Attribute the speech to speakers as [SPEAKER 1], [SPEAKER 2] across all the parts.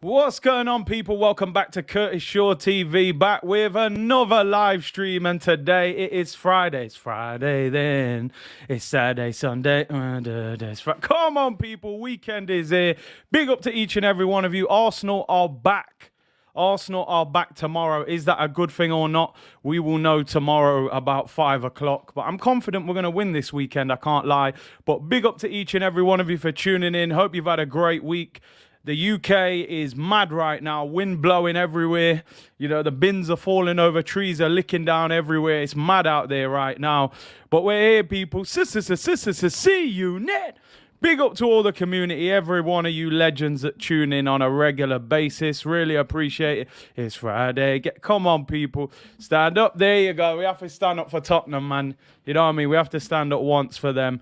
[SPEAKER 1] What's going on, people? Welcome back to Curtis Shaw TV, back with another live stream. And today it is Friday. It's Friday then. It's Saturday, Sunday. Come on, people. Weekend is here. Big up to each and every one of you. Arsenal are back. Arsenal are back tomorrow. Is that a good thing or not? We will know tomorrow about 5 o'clock. But I'm confident we're going to win this weekend. I can't lie. But big up to each and every one of you for tuning in. Hope you've had a great week. The UK is mad right now. Wind blowing everywhere. You know, the bins are falling over. Trees are licking down everywhere. It's mad out there right now. But we're here, people. See you, Ned. Big up to all the community, every one of you legends that tune in on a regular basis. Really appreciate it. It's Friday. Come on, people. Stand up. There you go. We have to stand up for Tottenham, man. You know what I mean? We have to stand up once for them.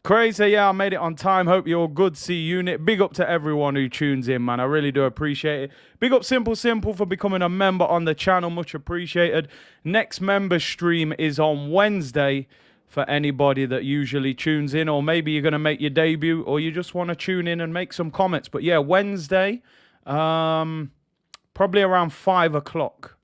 [SPEAKER 1] Crazy, yeah, I made it on time. Hope you're all good. C Unit. Big up to everyone who tunes in, man. I really do appreciate it. Big up Simple for becoming a member on the channel. Much appreciated. Next member stream is on Wednesday for anybody that usually tunes in, or maybe you're going to make your debut, or you just want to tune in and make some comments. But yeah, Wednesday, probably around 5 o'clock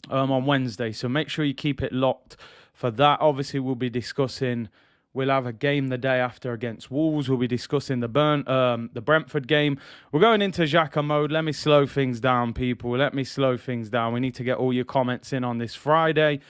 [SPEAKER 1] on Wednesday. So make sure you keep it locked for that. Obviously, we'll be discussing... We'll have a game the day after against Wolves. We'll be discussing the Brentford game. We're going into Xhaka mode. Let me slow things down, people. Let me slow things down. We need to get all your comments in on this Friday.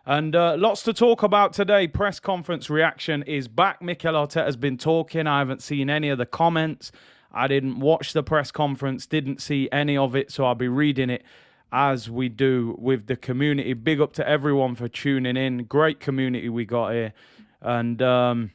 [SPEAKER 1] And lots to talk about today. Press conference reaction is back. Mikel Arteta has been talking. I haven't seen any of the comments. I didn't watch the press conference. Didn't see any of it. So I'll be reading it as we do with the community. Big up to everyone for tuning in. Great community we got here. And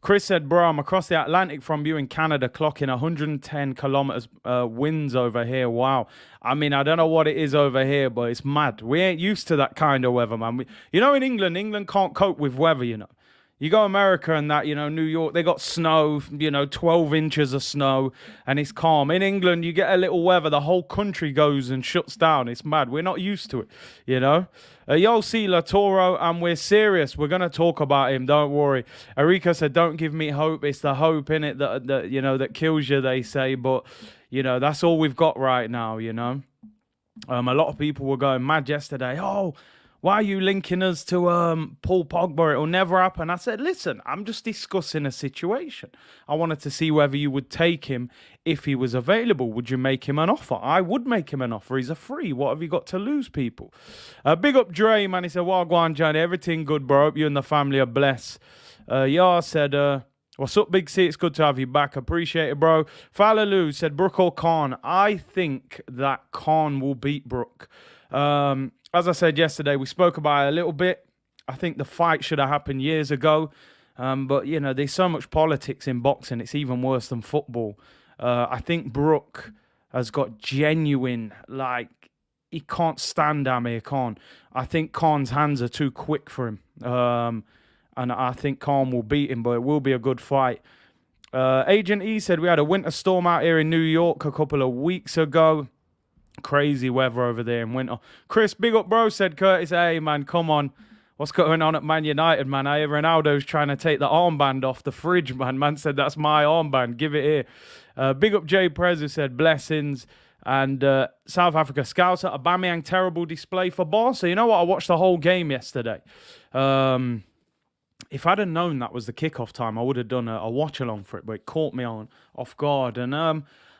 [SPEAKER 1] Chris said, bro, I'm across the Atlantic from you in Canada, clocking 110 kilometers winds over here. Wow. I mean, I don't know what it is over here, but it's mad. We ain't used to that kind of weather, man. You know, in England can't cope with weather, you know. You go America and that, you know, New York, they got snow, you know, 12 inches of snow, and it's calm. In England, you get a little weather, the whole country goes and shuts down. It's mad. We're not used to it, you know. You'll see Lautaro, and we're serious. We're going to talk about him, don't worry. Erika said, don't give me hope. It's the hope in it that, you know, that kills you, they say. But, you know, that's all we've got right now, you know. A lot of people were going mad yesterday. Oh, why are you linking us to Paul Pogba? It'll never happen. I said, listen, I'm just discussing a situation. I wanted to see whether you would take him if he was available. Would you make him an offer? I would make him an offer. He's a free. What have you got to lose, people? Big up Dre, man. He said, well, go on, Johnny. Everything good, bro. Hope you and the family are blessed. Yar said, what's up, Big C? It's good to have you back. Appreciate it, bro. Falalu said, Brook or Khan? I think that Khan will beat Brook. As I said yesterday, we spoke about it a little bit. I think the fight should have happened years ago. But, you know, there's so much politics in boxing. It's even worse than football. I think Brook has got genuine, like, he can't stand Amir Khan. I think Khan's hands are too quick for him. And I think Khan will beat him, but it will be a good fight. Agent E said we had a winter storm out here in New York a couple of weeks ago. Crazy weather over there in winter. Chris, big up, bro, said Curtis. Hey, man, come on. What's going on at Man United, man? I hear Ronaldo's trying to take the armband off the fridge, man. Man said, that's my armband. Give it here. Big up Jay Prez, who said, blessings. And South Africa Scouts at Aubameyang, terrible display for Barca. You know what? I watched the whole game yesterday. If I'd have known that was the kickoff time, I would have done a watch-along for it, but it caught me off guard. And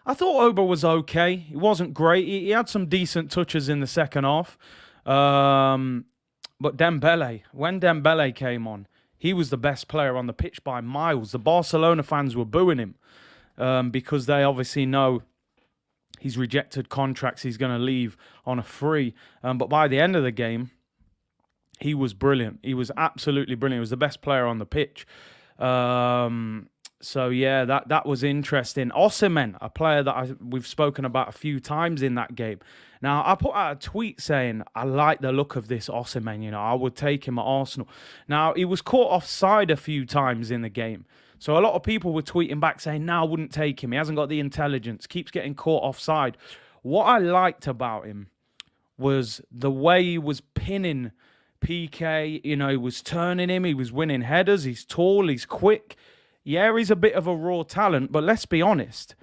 [SPEAKER 1] I thought Oba was okay. He wasn't great. He had some decent touches in the second half. But Dembele, when Dembele came on, he was the best player on the pitch by miles. The Barcelona fans were booing him because they obviously know he's rejected contracts. He's going to leave on a free. But by the end of the game, he was brilliant. He was absolutely brilliant. He was the best player on the pitch. So, yeah, that was interesting. Osimhen, a player that we've spoken about a few times in that game. Now, I put out a tweet saying, I like the look of this Osimhen. You know, I would take him at Arsenal. Now, he was caught offside a few times in the game. So, a lot of people were tweeting back saying, no, I wouldn't take him. He hasn't got the intelligence. Keeps getting caught offside. What I liked about him was the way he was pinning PK. You know, he was turning him. He was winning headers. He's tall. He's quick. Yeah, he's a bit of a raw talent, but let's be honest.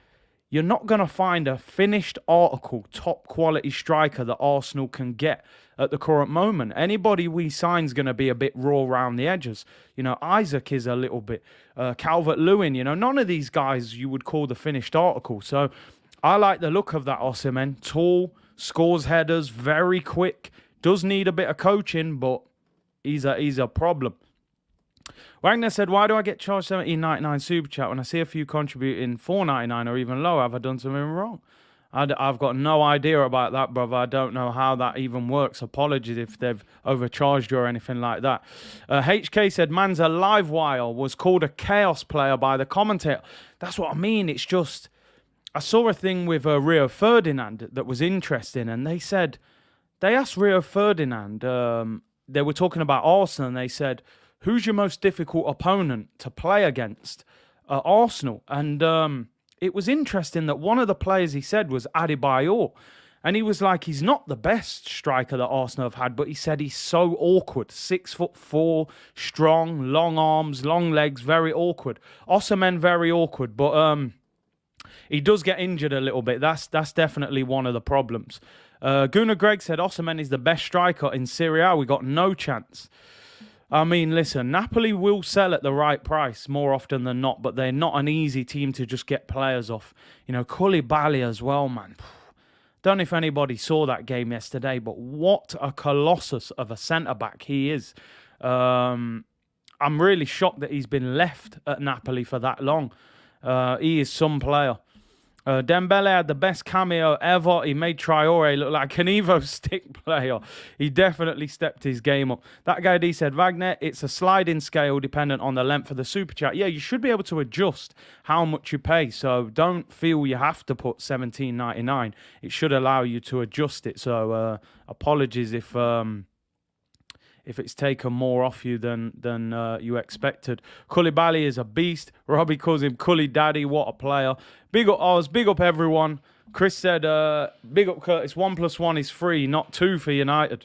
[SPEAKER 1] you're not going to find a finished article, top quality striker that Arsenal can get at the current moment. Anybody we sign is going to be a bit raw around the edges. You know, Isaac is a little bit, Calvert-Lewin, you know, none of these guys you would call the finished article. So I like the look of that Osimhen. Tall, scores headers, very quick, does need a bit of coaching, but he's a problem. Wagner said, why do I get charged $17.99 super chat when I see a few contributing $4.99 or even lower? Have I done something wrong? I've got no idea about that, brother. I don't know how that even works. Apologies if they've overcharged you or anything like that. HK said, man's a live wire, was called a chaos player by the commentator. That's what I mean. It's just, I saw a thing with Rio Ferdinand that was interesting, and they asked Rio Ferdinand, they were talking about Arsenal, and they said, who's your most difficult opponent to play against at Arsenal? And it was interesting that one of the players he said was Adebayor. And he was like, he's not the best striker that Arsenal have had, but he said he's so awkward. 6'4", strong, long arms, long legs, very awkward. Osimhen, very awkward, but he does get injured a little bit. That's definitely one of the problems. Gunnar Gregg said Osimhen is the best striker in Serie A. We got no chance. I mean, listen, Napoli will sell at the right price more often than not, but they're not an easy team to just get players off. You know, Koulibaly as well, man. Don't know if anybody saw that game yesterday, but what a colossus of a centre-back he is. I'm really shocked that he's been left at Napoli for that long. He is some player. Dembele had the best cameo ever. He made Traore look like an Evo stick player. He definitely stepped his game up. That guy D said, Wagner, it's a sliding scale dependent on the length of the super chat. Yeah, you should be able to adjust how much you pay. So don't feel you have to put $17.99. It should allow you to adjust it. So apologies if it's taken more off you than you expected. Koulibaly is a beast. Robbie calls him Cully Daddy. What a player. Big up Oz. Big up everyone. Chris said, big up Curtis. 1+1 is 3, not 2 for United.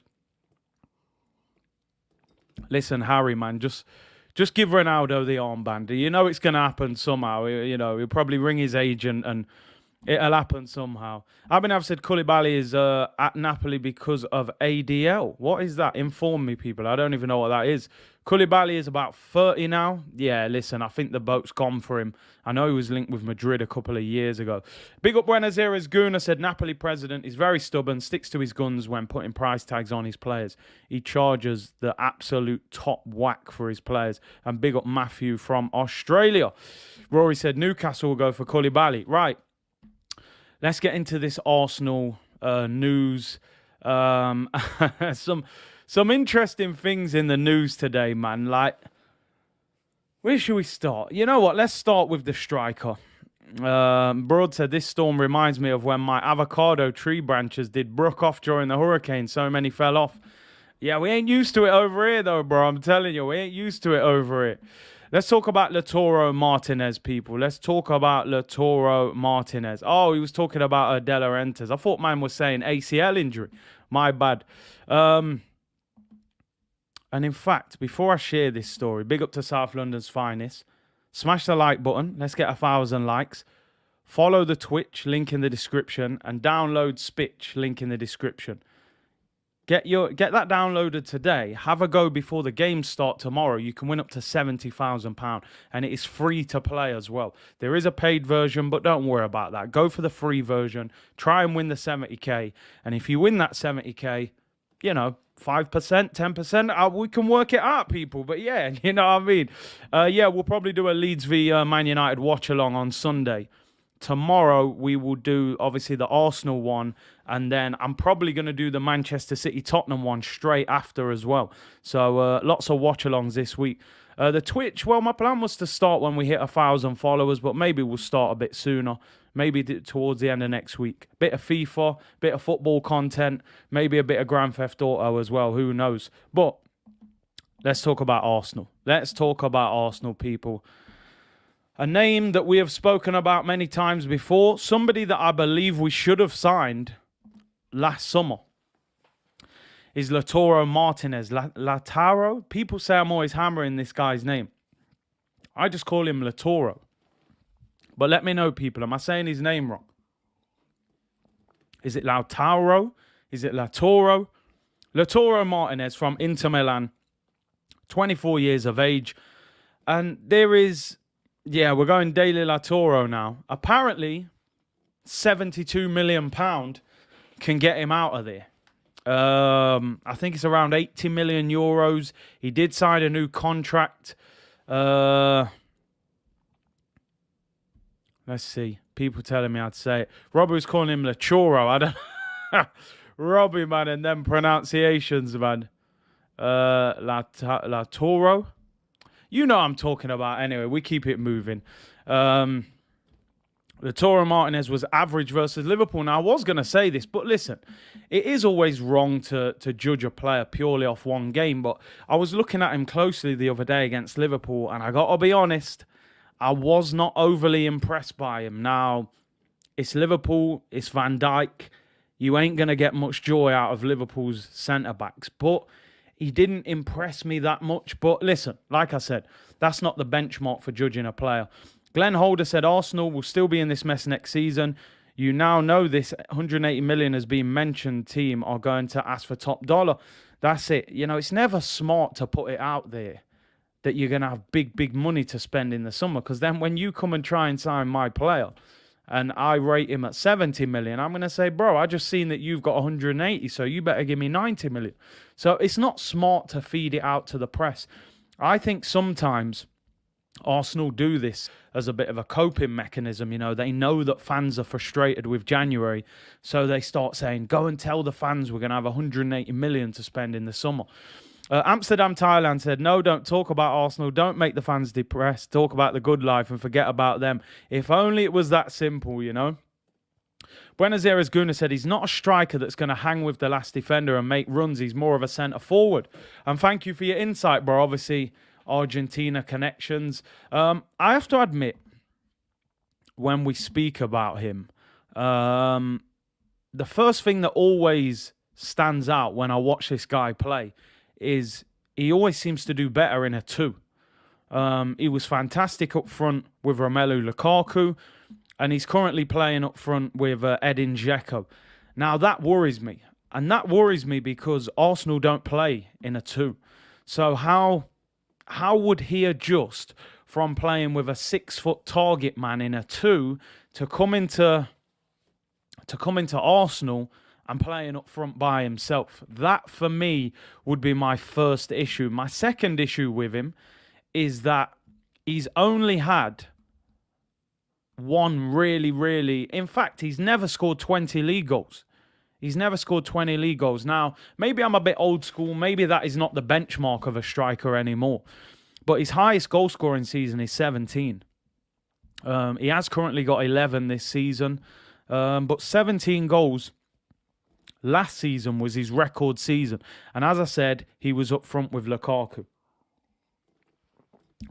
[SPEAKER 1] Listen, Harry, man, just give Ronaldo the armband. You know it's going to happen somehow. You know, he'll probably ring his agent and it'll happen somehow. Abhinav said Koulibaly is at Napoli because of ADL. What is that? Inform me, people. I don't even know what that is. Koulibaly is about 30 now. Yeah, listen, I think the boat's gone for him. I know he was linked with Madrid a couple of years ago. Big up Buenos Aires. Guna said Napoli president is very stubborn, sticks to his guns when putting price tags on his players. He charges the absolute top whack for his players. And big up Matthew from Australia. Rory said Newcastle will go for Koulibaly. Right. Let's get into this Arsenal news. Some interesting things in the news today, man. Like, where should we start? You know what? Let's start with the striker. Broad said, this storm reminds me of when my avocado tree branches did brook off during the hurricane. So many fell off. Yeah, we ain't used to it over here, though, bro. I'm telling you, we ain't used to it over here. Let's talk about Lautaro Martinez, people. Let's talk about Lautaro Martinez. Oh, he was talking about De Laurentiis. I thought man was saying ACL injury. My bad. And in fact, before I share this story, big up to South London's finest. Smash the like button. Let's get 1,000 likes. Follow the Twitch, link in the description. And download Spitch, link in the description. Get that downloaded today. Have a go before the games start tomorrow. You can win up to £70,000, and it is free to play as well. There is a paid version, but don't worry about that. Go for the free version. Try and win the 70k, and if you win that 70k, you know, 5%, 10%, we can work it out, people. But yeah, you know what I mean. Yeah, we'll probably do a Leeds v Man United watch along on Sunday. Tomorrow, we will do, obviously, the Arsenal one. And then I'm probably going to do the Manchester City-Tottenham one straight after as well. So lots of watch-alongs this week. The Twitch, well, my plan was to start when we hit 1,000 followers. But maybe we'll start a bit sooner. Maybe towards the end of next week. Bit of FIFA, bit of football content. Maybe a bit of Grand Theft Auto as well. Who knows? But let's talk about Arsenal. Let's talk about Arsenal, people. A name that we have spoken about many times before. Somebody that I believe we should have signed last summer is Lautaro Martinez. Lautaro? People say I'm always hammering this guy's name. I just call him Lautaro. But let me know, people. Am I saying his name wrong? Is it Lautaro? Is it Lautaro? Lautaro Martinez from Inter Milan, 24 years of age. And there is, we're going daily Lautaro now. Apparently, £72 million can get him out of there. I think it's around 80 million euros. He did sign a new contract. Let's see. People telling me how to say it. Robbie was calling him Lachoro. I don't Robbie, man, and them pronunciations, man. Lautaro. You know what I'm talking about. Anyway, we keep it moving. Lautaro Martinez was average versus Liverpool. Now, I was going to say this, but listen, it is always wrong to judge a player purely off one game. But I was looking at him closely the other day against Liverpool, and I got to be honest, I was not overly impressed by him. Now, it's Liverpool, it's Van Dijk. You ain't going to get much joy out of Liverpool's centre-backs, but he didn't impress me that much. But listen, like I said, that's not the benchmark for judging a player. Glenn Holder said Arsenal will still be in this mess next season. You now know this 180 million has been mentioned team are going to ask for top dollar. That's it. You know, it's never smart to put it out there that you're going to have big money to spend in the summer. Because then when you come and try and sign my player and I rate him at 70 million, I'm going to say, bro, I just seen that you've got 180, so you better give me 90 million. So it's not smart to feed it out to the press. I think sometimes Arsenal do this as a bit of a coping mechanism. You know, they know that fans are frustrated with January, so they start saying, go and tell the fans we're going to have 180 million to spend in the summer. Amsterdam, Thailand said, no, don't talk about Arsenal. Don't make the fans depressed. Talk about the good life and forget about them. If only it was that simple, you know. Buenos Aires Guna said he's not a striker that's going to hang with the last defender and make runs. He's more of a centre forward. And thank you for your insight, bro. Obviously, Argentina connections. I have to admit, when we speak about him, the first thing that always stands out when I watch this guy play is he always seems to do better in a 2. He was fantastic up front with Romelu Lukaku, and he's currently playing up front with Edin Dzeko. Now, that worries me. And that worries me because Arsenal don't play in a 2. So how would he adjust from playing with a 6-foot target man in a 2 to come into Arsenal and playing up front by himself? That, for me, would be my first issue. My second issue with him is that he's only had one really... In fact, he's never scored 20 league goals. He's never scored 20 league goals. Now, maybe I'm a bit old school. Maybe that is not the benchmark of a striker anymore. But his highest goal scoring season is 17. He has currently got 11 this season. But 17 goals last season was his record season. And as I said, he was up front with Lukaku.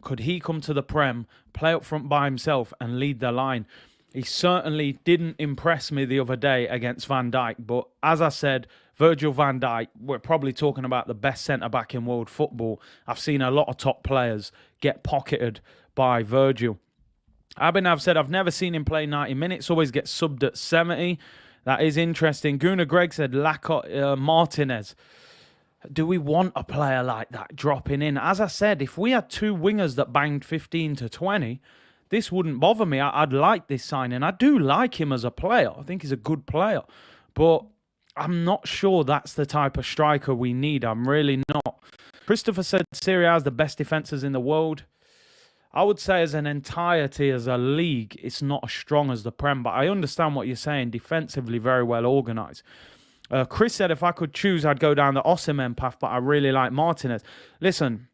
[SPEAKER 1] Could he come to the Prem, play up front by himself and lead the line? He certainly didn't impress me the other day against Van Dijk. But as I said, Virgil van Dijk, we're probably talking about the best centre-back in world football. I've seen a lot of top players get pocketed by Virgil. Abhinav said, I've never seen him play 90 minutes, always gets subbed at 70. That is interesting. Gunnar Gregg said, Martinez. Do we want a player like that dropping in? As I said, if we had 2 wingers that banged 15 to 20, this wouldn't bother me. I'd like this signing. I do like him as a player. I think he's a good player. But I'm not sure that's the type of striker we need. I'm really not. Christopher said Serie A has the best defences in the world. I would say as an entirety, as a league, it's not as strong as the Prem. But I understand what you're saying. Defensively, very well organised. Chris said, if I could choose, I'd go down the Osimhen path, but I really like Martinez. Listen,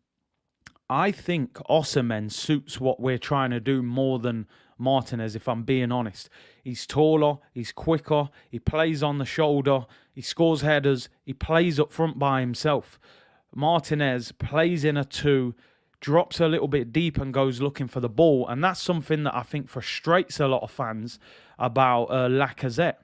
[SPEAKER 1] I think Osimhen suits what we're trying to do more than Martinez, if I'm being honest. He's taller, he's quicker, he plays on the shoulder, he scores headers, he plays up front by himself. Martinez plays in a 2, drops a little bit deep and goes looking for the ball, and that's something that I think frustrates a lot of fans about Lacazette.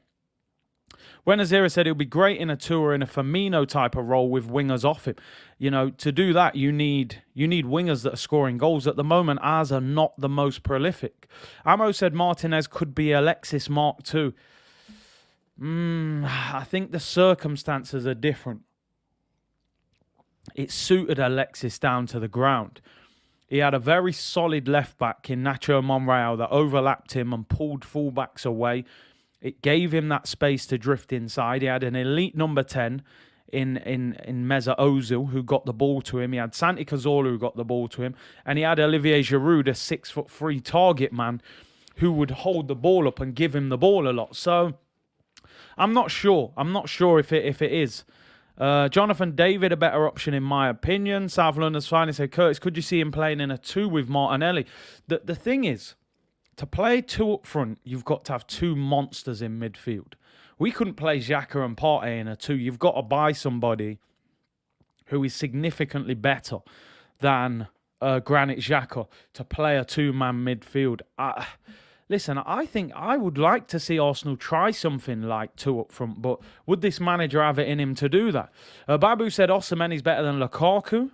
[SPEAKER 1] When Azira said he'll be great in a tour in a Firmino type of role with wingers off him. You know, to do that, you need wingers that are scoring goals. At the moment, ours are not the most prolific. Amo said Martinez could be Alexis Mark II. I think the circumstances are different. It suited Alexis down to the ground. He had a very solid left-back in Nacho Monreal that overlapped him and pulled fullbacks away. It gave him that space to drift inside. He had an elite number 10 in Mesut Ozil, who got the ball to him. He had Santi Cazorla, who got the ball to him. And he had Olivier Giroud, a 6'3" target man, who would hold the ball up and give him the ball a lot. So I'm not sure. I'm not sure if it is. Jonathan David, a better option in my opinion. South London's finally said, Curtis, could you see him playing in a 2 with Martinelli? The thing is, to play 2 up front, you've got to have 2 monsters in midfield. We couldn't play Xhaka and Partey in a 2. You've got to buy somebody who is significantly better than Granit Xhaka to play a 2-man midfield. Listen, I think I would like to see Arsenal try something like 2 up front, but would this manager have it in him to do that? Babu said Osimhen is better than Lukaku.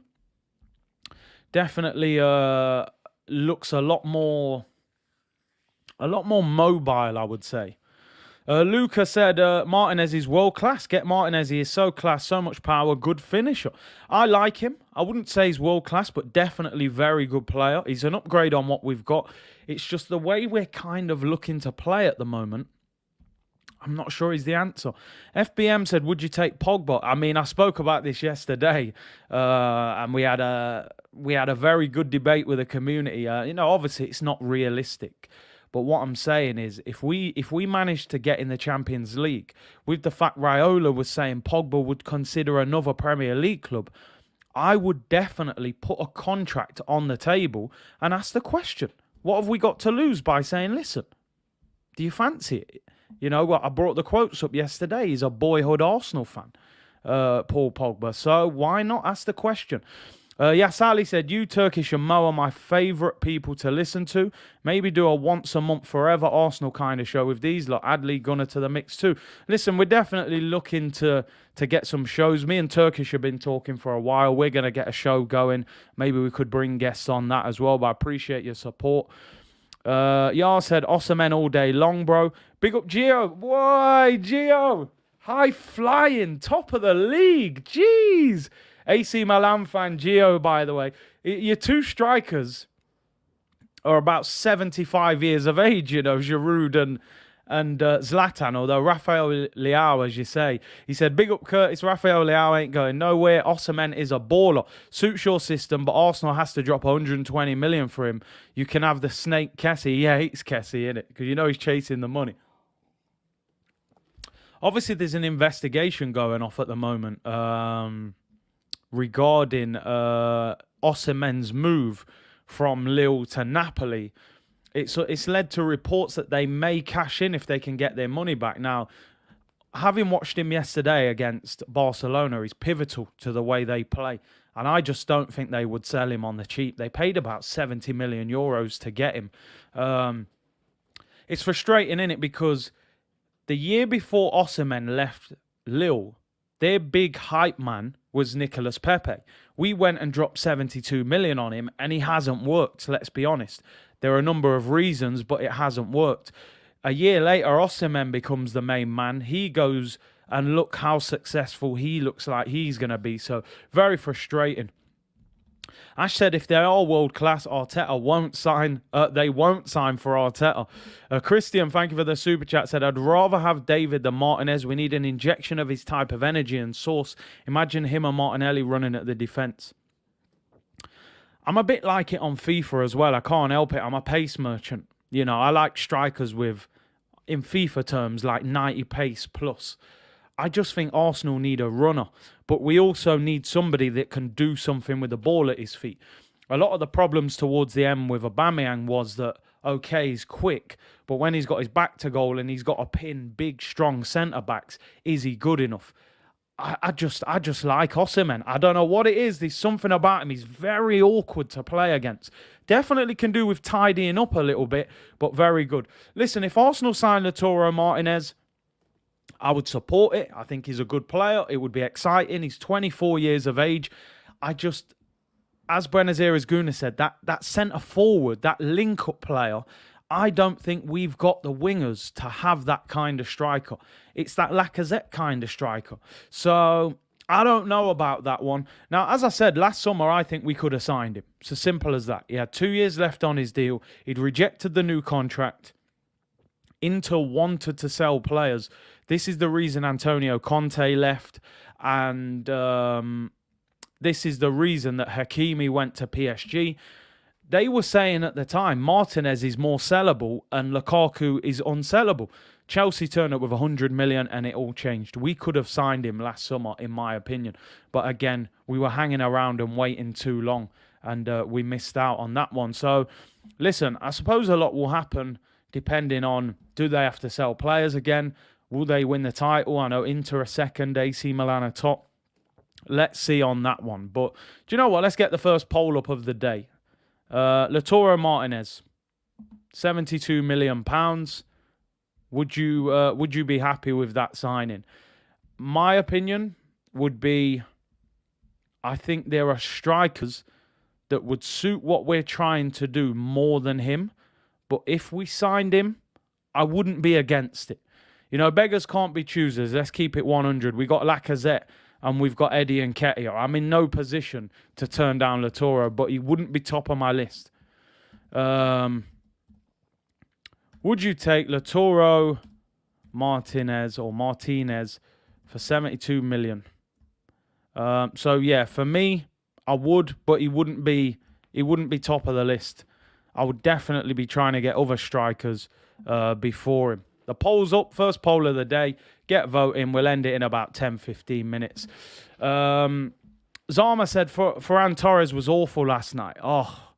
[SPEAKER 1] Definitely looks a lot more mobile, I would say. Luca said Martinez is world class. Get Martinez, he is so class, so much power, good finisher. I like him. I wouldn't say he's world class, but definitely very good player. He's an upgrade on what we've got. It's just the way we're kind of looking to play at the moment. I'm not sure he's the answer. FBM said, would you take Pogba? I mean, I spoke about this yesterday, and we had a very good debate with the community. Obviously it's not realistic. But what I'm saying is, if we manage to get in the Champions League, with the fact Raiola was saying Pogba would consider another Premier League club, I would definitely put a contract on the table and ask the question, what have we got to lose by saying, listen, do you fancy it? You know, I brought the quotes up yesterday. He's a boyhood Arsenal fan, Paul Pogba. So why not ask the question? Yasali said, you, Turkish and Mo are my favourite people to listen to. Maybe do a once a month forever Arsenal kind of show with these lot. Adley, Gunner to the mix too. Listen, we're definitely looking to get some shows. Me and Turkish have been talking for a while. We're going to get a show going. Maybe we could bring guests on that as well, but I appreciate your support. Yar said, Osimhen all day long, bro. Big up Gio. Why, Gio? High flying, top of the league. Jeez. AC Milan fan Gio, by the way. Your 2 strikers are about 75 years of age, you know, Giroud and Zlatan, although Rafael Leao, as you say. He said, big up Curtis, Rafael Leao ain't going nowhere. Osimhen is a baller. Suits your system, but Arsenal has to drop 120 million for him. You can have the snake Kessie. He hates Kessie, innit? Because you know he's chasing the money. Obviously, there's an investigation going off at the moment regarding Osimhen's move from Lille to Napoli. It's led to reports that they may cash in if they can get their money back. Now, having watched him yesterday against Barcelona, he's pivotal to the way they play. And I just don't think they would sell him on the cheap. They paid about 70 million euros to get him. It's frustrating, isn't it? Because the year before Osimhen left Lille, their big hype man was Nicolas Pepe. We went and dropped 72 million on him, and he hasn't worked, let's be honest. There are a number of reasons, but it hasn't worked. A year later, Osimhen becomes the main man. He goes, and look how successful he looks like he's going to be. So, very frustrating. Ash said if they are world-class, Arteta won't sign. They won't sign for Arteta. Christian, thank you for the super chat, said, I'd rather have David than Martinez. We need an injection of his type of energy and source. Imagine him and Martinelli running at the defence. I'm a bit like it on FIFA as well. I can't help it. I'm a pace merchant. You know, I like strikers with, in FIFA terms, like 90 pace plus. I just think Arsenal need a runner, but we also need somebody that can do something with the ball at his feet. A lot of the problems towards the end with Aubameyang was that, okay, he's quick, but when he's got his back to goal and he's got to pin big, strong centre-backs, is he good enough? I just like Osimhen. I don't know what it is. There's something about him. He's very awkward to play against. Definitely can do with tidying up a little bit, but very good. Listen, if Arsenal sign Lautaro Martinez, I would support it. I think he's a good player. It would be exciting. He's 24 years of age. I just, as Buenos Guna said, that centre forward, that link-up player, I don't think we've got the wingers to have that kind of striker. It's that Lacazette kind of striker. So I don't know about that one. Now, as I said, last summer, I think we could have signed him. It's as simple as that. He had 2 years left on his deal. He'd rejected the new contract. Inter wanted to sell players. This is the reason Antonio Conte left. And this is the reason that Hakimi went to PSG. They were saying at the time, Martinez is more sellable and Lukaku is unsellable. Chelsea turned up with 100 million and it all changed. We could have signed him last summer, in my opinion. But again, we were hanging around and waiting too long and we missed out on that one. So, listen, I suppose a lot will happen depending on, do they have to sell players again? Will they win the title? I know Inter are second, AC Milan are top. Let's see on that one. But do you know what? Let's get the first poll up of the day. Lautaro Martinez, £72 million. Would you be happy with that signing? My opinion would be, I think there are strikers that would suit what we're trying to do more than him. But if we signed him, I wouldn't be against it. You know, beggars can't be choosers. Let's keep it 100. We got Lacazette and we've got Eddie and Nketiah. I'm in no position to turn down Lautaro, but he wouldn't be top of my list. Would you take Lautaro Martinez for 72 million? So yeah, for me, I would, but he wouldn't be top of the list. I would definitely be trying to get other strikers before him. The poll's up, first poll of the day. Get voting. We'll end it in about 10-15 minutes. Zama said Ferran Torres was awful last night. Oh,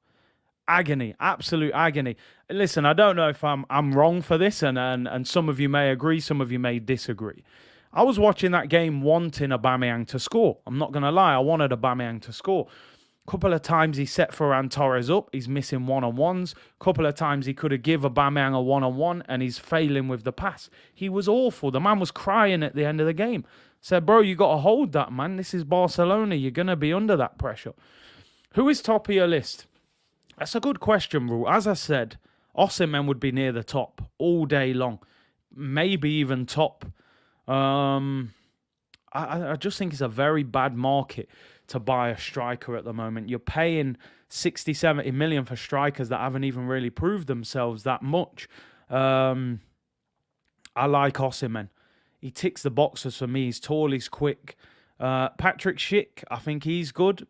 [SPEAKER 1] agony, absolute agony. Listen, I don't know if I'm wrong for this, and some of you may agree, some of you may disagree. I was watching that game wanting Aubameyang to score. I'm not going to lie, I wanted Aubameyang to score. Couple of times he set Ferran Torres up. He's missing one-on-ones. Couple of times he could have given Aubameyang a one-on-one and he's failing with the pass. He was awful. The man was crying at the end of the game. Said, bro, you got to hold that, man. This is Barcelona. You're going to be under that pressure. Who is top of your list? That's a good question, Rule. As I said, Osimhen would be near the top all day long. Maybe even top. I just think it's a very bad market to buy a striker at the moment. You're paying 60, 70 million for strikers that haven't even really proved themselves that much. I like Osimhen. He ticks the boxes for me. He's tall, he's quick. Patrick Schick, I think he's good.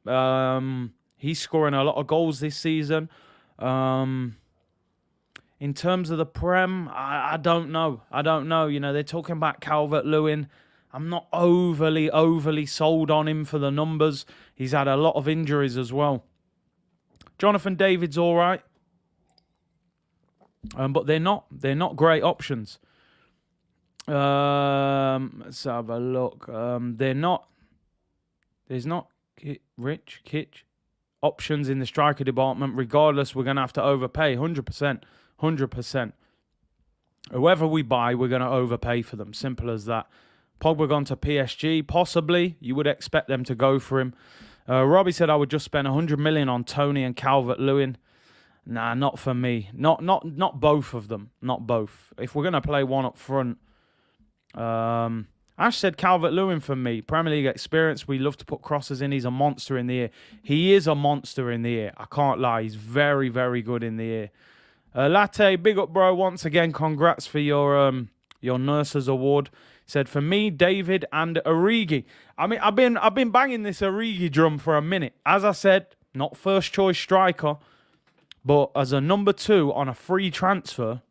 [SPEAKER 1] He's scoring a lot of goals this season. In terms of the Prem, I don't know. You know, they're talking about Calvert-Lewin. I'm not overly sold on him for the numbers. He's had a lot of injuries as well. Jonathan David's all right. But they're not great options. Let's have a look. There's not rich kitsch options in the striker department. Regardless, we're going to have to overpay 100%. Whoever we buy, we're going to overpay for them. Simple as that. Pogba gone to PSG, possibly. You would expect them to go for him. Robbie said I would just spend 100 million on Tony and Calvert-Lewin. Nah, not for me. Not both of them. Not both. If we're going to play one up front. Ash said Calvert-Lewin for me. Premier League experience. We love to put crosses in. He's a monster in the air. He is a monster in the air. I can't lie. He's very, very good in the air. Latte, big up, bro. Once again, congrats for your Nurses Award. Said for me, David and Origi. I mean, I've been banging this Origi drum for a minute. As I said, not first choice striker, but as a number 2 on a free transfer,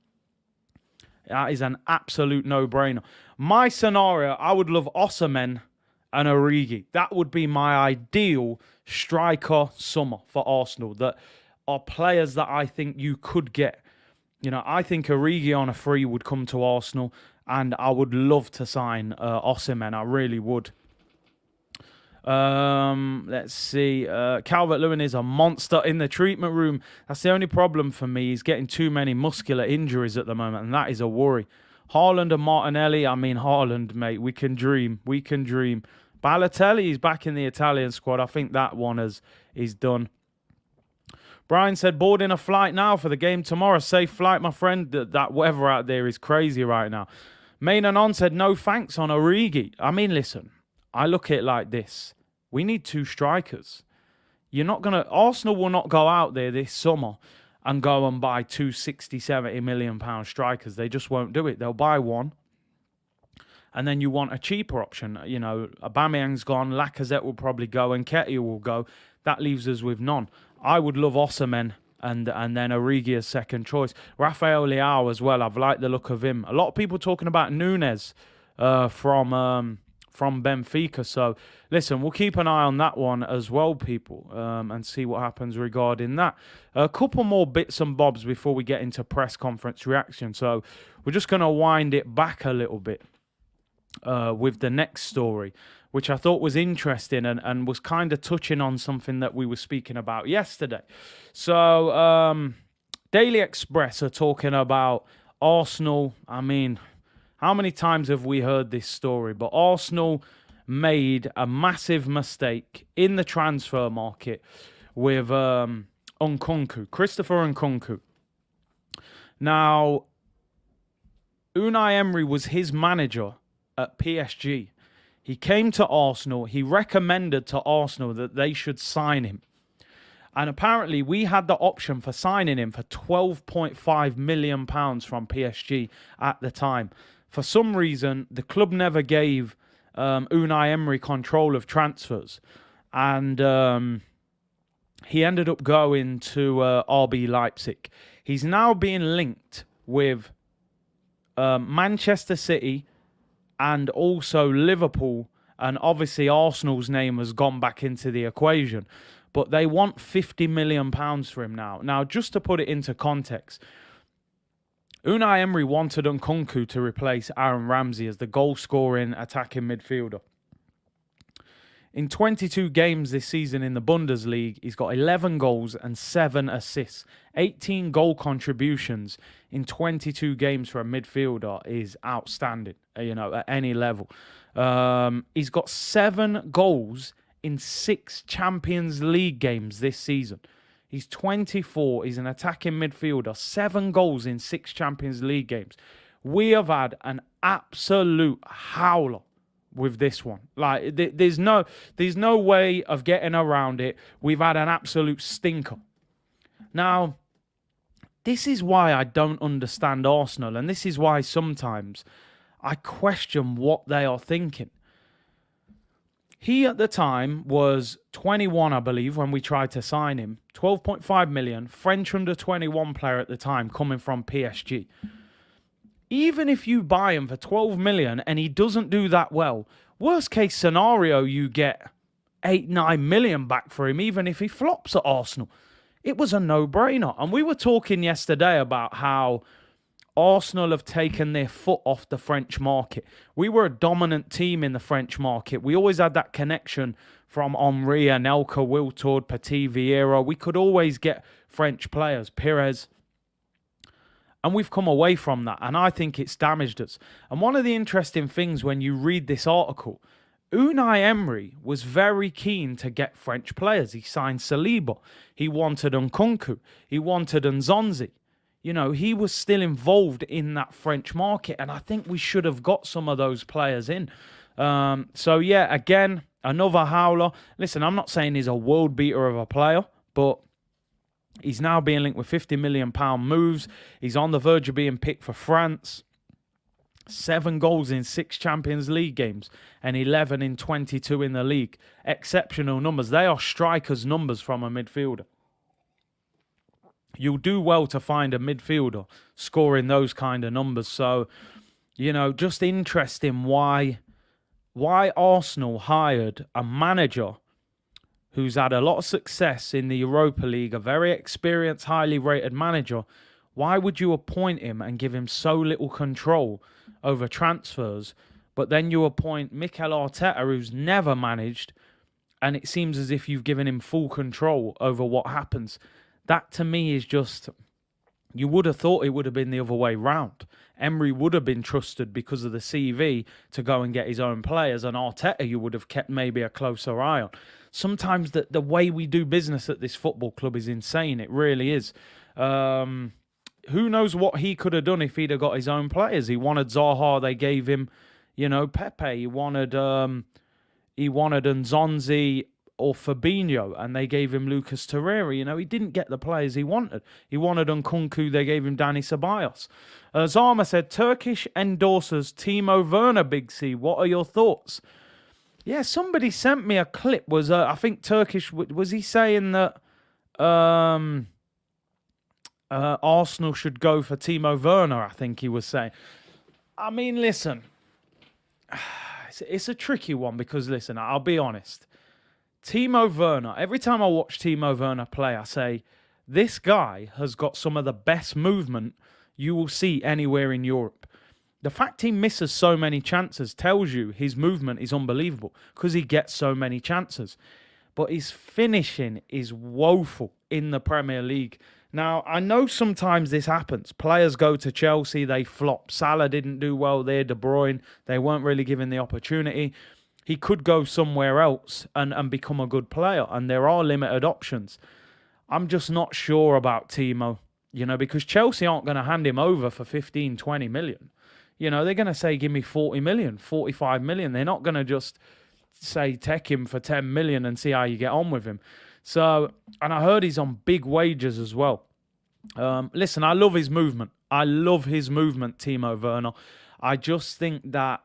[SPEAKER 1] that is an absolute no-brainer. My scenario, I would love Osimhen and Origi. That would be my ideal striker summer for Arsenal. That are players that I think you could get. You know, I think Origi on a free would come to Arsenal. And I would love to sign Osimhen. I really would. Let's see. Calvert-Lewin is a monster in the treatment room. That's the only problem for me. He's getting too many muscular injuries at the moment, and that is a worry. Haaland and Martinelli, I mean, Haaland, mate, we can dream. We can dream. Balotelli is back in the Italian squad. I think that one is done. Brian said, boarding a flight now for the game tomorrow. Safe flight, my friend. That weather out there is crazy right now. Main and On said, no thanks on Origi. I mean, listen, I look at it like this. We need 2 strikers. You're not going to... Arsenal will not go out there this summer and go and buy 2 60, 70 million pound strikers. They just won't do it. They'll buy one. And then you want a cheaper option. You know, Aubameyang's gone. Lacazette will probably go. And Nketiah will go. That leaves us with none. I would love Osimhen and then Origi as second choice. Rafael Leao as well. I've liked the look of him. A lot of people talking about Nunes from Benfica. So, listen, we'll keep an eye on that one as well, people, and see what happens regarding that. A couple more bits and bobs before we get into press conference reaction. So, we're just going to wind it back a little bit with the next story, which I thought was interesting and was kind of touching on something that we were speaking about yesterday. So, Daily Express are talking about Arsenal. I mean, how many times have we heard this story? But Arsenal made a massive mistake in the transfer market with Nkunku, Christopher Nkunku. Now, Unai Emery was his manager at PSG. He came to Arsenal. He recommended to Arsenal that they should sign him. And apparently we had the option for signing him for £12.5 million from PSG at the time. For some reason, the club never gave Unai Emery control of transfers. And he ended up going to RB Leipzig. He's now being linked with Manchester City and also Liverpool, and obviously Arsenal's name has gone back into the equation. But they want £50 million for him now. Now, just to put it into context, Unai Emery wanted Nkunku to replace Aaron Ramsey as the goal-scoring attacking midfielder. In 22 games this season in the Bundesliga, he's got 11 goals and 7 assists. 18 goal contributions in 22 games for a midfielder is outstanding, you know, at any level. He's got 7 goals in 6 Champions League games this season. He's 24. He's an attacking midfielder. 7 goals in 6 Champions League games. We have had an absolute howler with this one. Like, there's no way of getting around it. We've had an absolute stinker. Now, this is why I don't understand Arsenal, and this is why sometimes I question what they are thinking. He, at the time, was 21, I believe, when we tried to sign him. 12.5 million, French under-21 player at the time, coming from PSG. Even if you buy him for 12 million and he doesn't do that well, worst case scenario, you get 8-9 million back for him, even if he flops at Arsenal. It was a no-brainer. And we were talking yesterday about how Arsenal have taken their foot off the French market. We were a dominant team in the French market. We always had that connection from Henry, Anelka, Wiltord, Petit, Vieira. We could always get French players, Pires. And we've come away from that, and I think it's damaged us. And one of the interesting things when you read this article, Unai Emery was very keen to get French players. He signed Saliba. He wanted Nkunku. He wanted Nzonzi. You know, he was still involved in that French market, and I think we should have got some of those players in. So, yeah, again, another howler. Listen, I'm not saying he's a world beater of a player, but he's now being linked with £50 million moves. He's on the verge of being picked for France. 7 goals in 6 Champions League games and 11 in 22 in the league. Exceptional numbers. They are strikers' numbers from a midfielder. You'll do well to find a midfielder scoring those kind of numbers. So, you know, just interesting why Arsenal hired a manager who's had a lot of success in the Europa League, a very experienced, highly rated manager. Why would you appoint him and give him so little control over transfers, but then you appoint Mikel Arteta, who's never managed, and it seems as if you've given him full control over what happens? That, to me, is just You would have thought it would have been the other way round. Emery would have been trusted because of the CV to go and get his own players, and Arteta you would have kept maybe a closer eye on. Sometimes the way we do business at this football club is insane. It really is. Who knows what he could have done if he'd have got his own players? He wanted Zaha, they gave him, Pepe. He wanted Nzonzi or Fabinho, and they gave him Lucas Torreira. He didn't get the players he wanted. He wanted Nkunku, they gave him Dani Ceballos. Zama said, Turkish endorses Timo Werner, Big C. What are your thoughts? Yeah, somebody sent me a clip. I think Turkish, was he saying that Arsenal should go for Timo Werner, I think he was saying. I mean, listen, it's a tricky one because, listen, I'll be honest. Timo Werner, every time I watch Timo Werner play, I say, this guy has got some of the best movement you will see anywhere in Europe. The fact he misses so many chances tells you his movement is unbelievable because he gets so many chances. But his finishing is woeful in the Premier League. Now, I know sometimes this happens. Players go to Chelsea, they flop. Salah didn't do well there, De Bruyne, they weren't really given the opportunity. He could go somewhere else and become a good player, and there are limited options. I'm just not sure about Timo, because Chelsea aren't going to hand him over for 15, 20 million. They're going to say, give me 40 million, 45 million. They're not going to just say, take him for 10 million and see how you get on with him. So, and I heard he's on big wages as well. Listen, I love his movement. Timo Werner. I just think that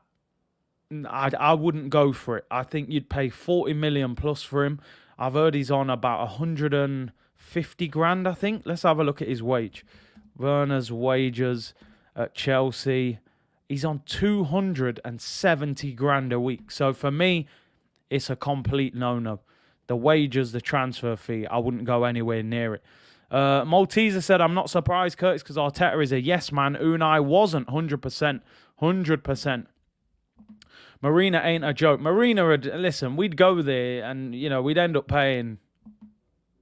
[SPEAKER 1] I wouldn't go for it. I think you'd pay 40 million plus for him. I've heard he's on about 150 grand, I think. Let's have a look at his wage. Werner's wages at Chelsea. He's on 270 grand a week. So for me, it's a complete no-no. The wages, the transfer fee, I wouldn't go anywhere near it. Malteser said, I'm not surprised, Curtis, because Arteta is a yes man. Unai wasn't 100%. 100%. Marina ain't a joke. Marina, listen, we'd go there and, we'd end up paying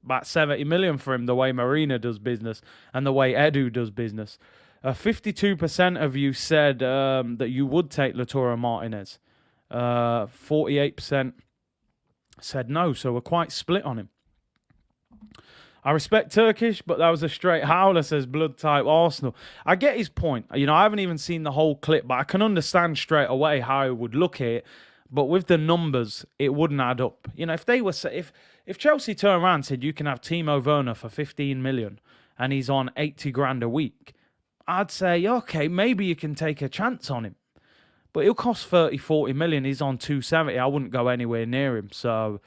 [SPEAKER 1] about 70 million for him the way Marina does business and the way Edu does business. 52% of you said that you would take Lautaro Martinez. 48% said no, so we're quite split on him. I respect Turkish, but that was a straight howler, says Blood Type Arsenal. I get his point. I haven't even seen the whole clip, but I can understand straight away how it would look at it. But with the numbers, it wouldn't add up. If Chelsea turn around and said you can have Timo Werner for 15 million and he's on 80 grand a week, I'd say, okay, maybe you can take a chance on him. But he'll cost 30, 40 million. He's on 270. I wouldn't go anywhere near him. So,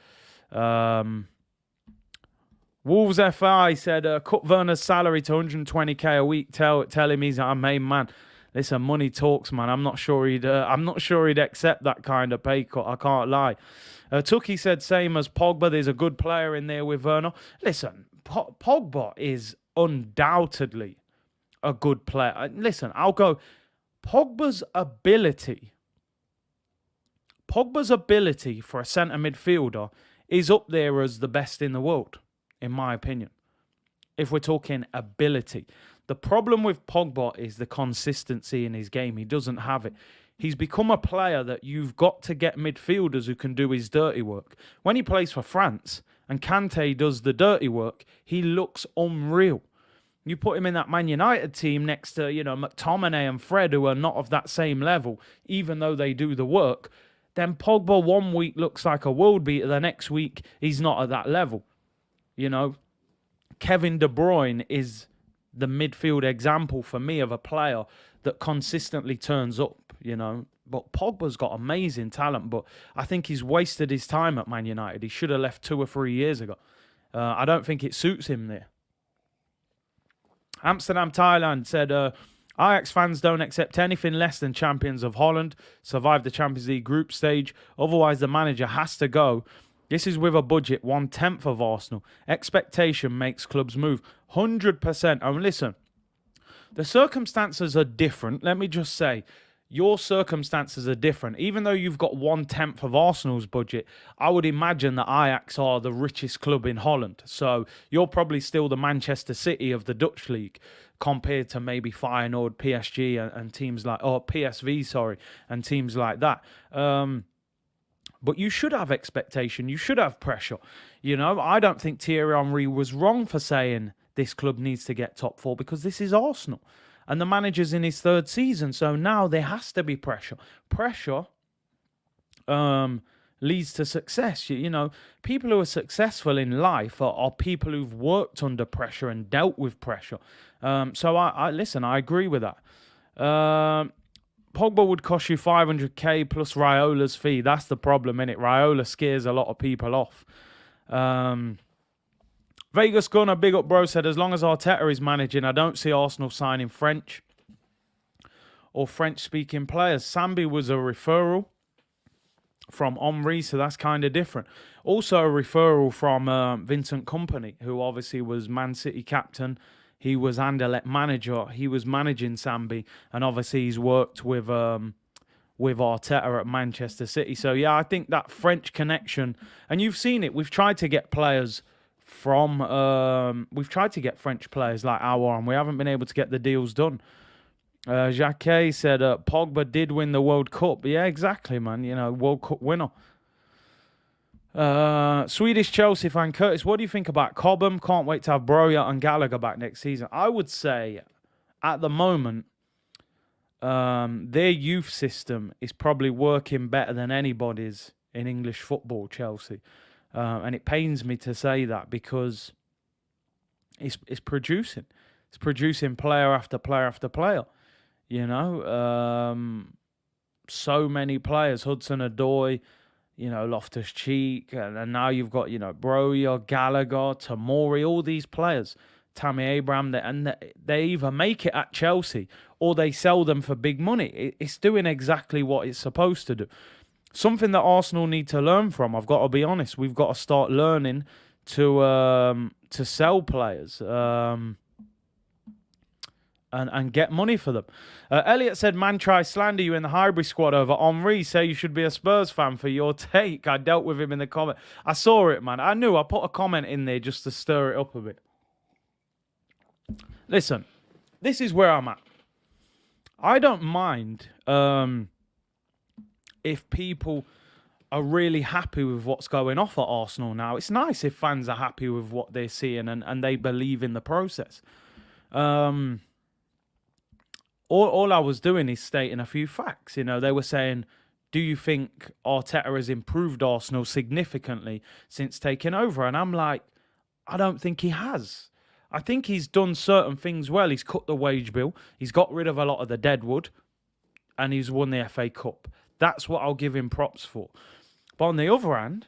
[SPEAKER 1] Wolves FI said, cut Werner's salary to 120k a week. Tell him he's our main man. Listen, money talks, man. I'm not sure he'd accept that kind of pay cut. I can't lie. Tucky said, same as Pogba. There's a good player in there with Werner. Listen, Pogba is undoubtedly a good player. Listen, I'll go. Pogba's ability for a centre midfielder is up there as the best in the world, in my opinion. If we're talking ability. The problem with Pogba is the consistency in his game. He doesn't have it. He's become a player that you've got to get midfielders who can do his dirty work. When he plays for France and Kante does the dirty work, he looks unreal. You put him in that Man United team next to, McTominay and Fred, who are not of that same level, even though they do the work, then Pogba one week looks like a world beater. The next week, he's not at that level. Kevin De Bruyne is the midfield example for me of a player that consistently turns up, But Pogba's got amazing talent, but I think he's wasted his time at Man United. He should have left 2 or 3 years ago. I don't think it suits him there. Amsterdam, Thailand said, Ajax fans don't accept anything less than champions of Holland, survive the Champions League group stage. Otherwise, the manager has to go. This is with a budget 1/10 of Arsenal. Expectation makes clubs move. 100%. And listen, the circumstances are different. Let me just say, your circumstances are different. Even though you've got 1/10 of Arsenal's budget, I would imagine that Ajax are the richest club in Holland. So you're probably still the Manchester City of the Dutch league compared to maybe Feyenoord, PSG, and teams like, or PSV, sorry, and teams like that. But you should have expectation. You should have pressure. You know, I don't think Thierry Henry was wrong for saying this club needs to get top four, because this is Arsenal. And the manager's in his third season, so now there has to be pressure. Pressure leads to success. You know, people who are successful in life are people who've worked under pressure and dealt with pressure. So I listen, I agree with that. Pogba would cost you 500k plus Raiola's fee. That's the problem, innit? Raiola scares a lot of people off. Vegas Gunner, big up bro, said, as long as Arteta is managing, I don't see Arsenal signing French or French-speaking players. Sambi was a referral from Omri, so that's kind of different. Also a referral from Vincent Kompany, who obviously was Man City captain. He was Anderlecht manager. He was managing Sambi, and obviously he's worked with Arteta at Manchester City. So yeah, I think that French connection, and you've seen it. We've tried to get players from we've tried to get French players like Aouar, and we haven't been able to get the deals done. Jacquet said Pogba did win the World Cup. Yeah, exactly, man. You know, World Cup winner. Swedish Chelsea fan Curtis, what do you think about Cobham? Can't wait to have Broja and Gallagher back next season. I would say at the moment their youth system is probably working better than anybody's in English football, Chelsea. And it pains me to say that, because it's producing. It's producing player after player after player. You know, so many players. Hudson-Odoi, you know, Loftus-Cheek, and now you've got, you know, Broja, Gallagher, Tomori, all these players. Tammy Abraham, and they either make it at Chelsea or they sell them for big money. It's doing exactly what it's supposed to do. Something that Arsenal need to learn from, I've got to be honest. We've got to start learning to sell players and get money for them. Elliot said, man, try slander you in the Highbury squad over Henry. Say you should be a Spurs fan for your take. I dealt with him in the comment. I saw it, man. I knew. I put a comment in there just to stir it up a bit. Listen, this is where I'm at. I don't mind if people are really happy with what's going off at Arsenal now. It's nice if fans are happy with what they're seeing and they believe in the process. All I was doing is stating a few facts. You know, they were saying, do you think Arteta has improved Arsenal significantly since taking over? And I'm like, I don't think he has. I think he's done certain things well. He's cut the wage bill. He's got rid of a lot of the deadwood. And he's won the FA Cup. That's what I'll give him props for. But on the other hand,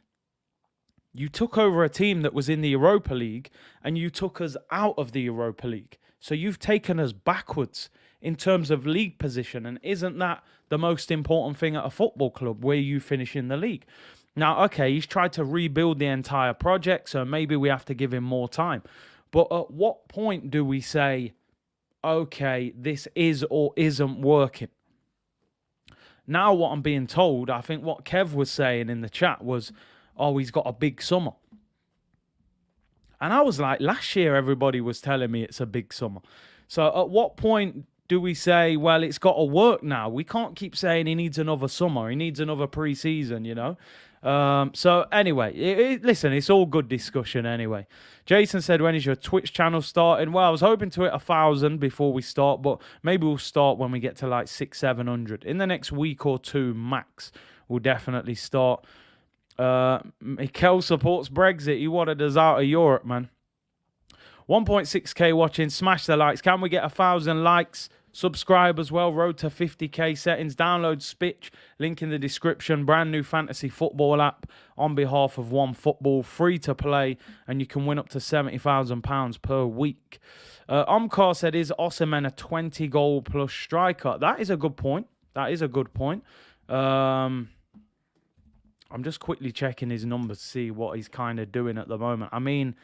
[SPEAKER 1] you took over a team that was in the Europa League and you took us out of the Europa League. So you've taken us backwards in terms of league position. And isn't that the most important thing at a football club, where you finish in the league? Now, okay, he's tried to rebuild the entire project, so maybe we have to give him more time. But at what point do we say, okay, this is or isn't working? Now what I'm being told, I think what Kev was saying in the chat was, oh, he's got a big summer. And I was like, last year everybody was telling me it's a big summer. So at what point do we say, well, it's got to work now? We can't keep saying he needs another summer. He needs another pre-season, you know? So anyway, listen, it's all good discussion anyway. Jason said, when is your Twitch channel starting? Well, I was hoping to hit 1,000 before we start, but maybe we'll start when we get to like 600-700. In the next week or two max, we'll definitely start. Mikel supports Brexit. He wanted us out of Europe, man. 1.6k watching. Smash the likes. Can we get 1,000 likes? Subscribe as well. Road to 50k settings. Download Spitch. Link in the description. Brand new fantasy football app on behalf of OneFootball. Free to play. And you can win up to £70,000 per week. Omkar said, is Osimhen a 20-goal plus striker? That is a good point. That is a good point. I'm just quickly checking his numbers to see what he's kind of doing at the moment. I mean,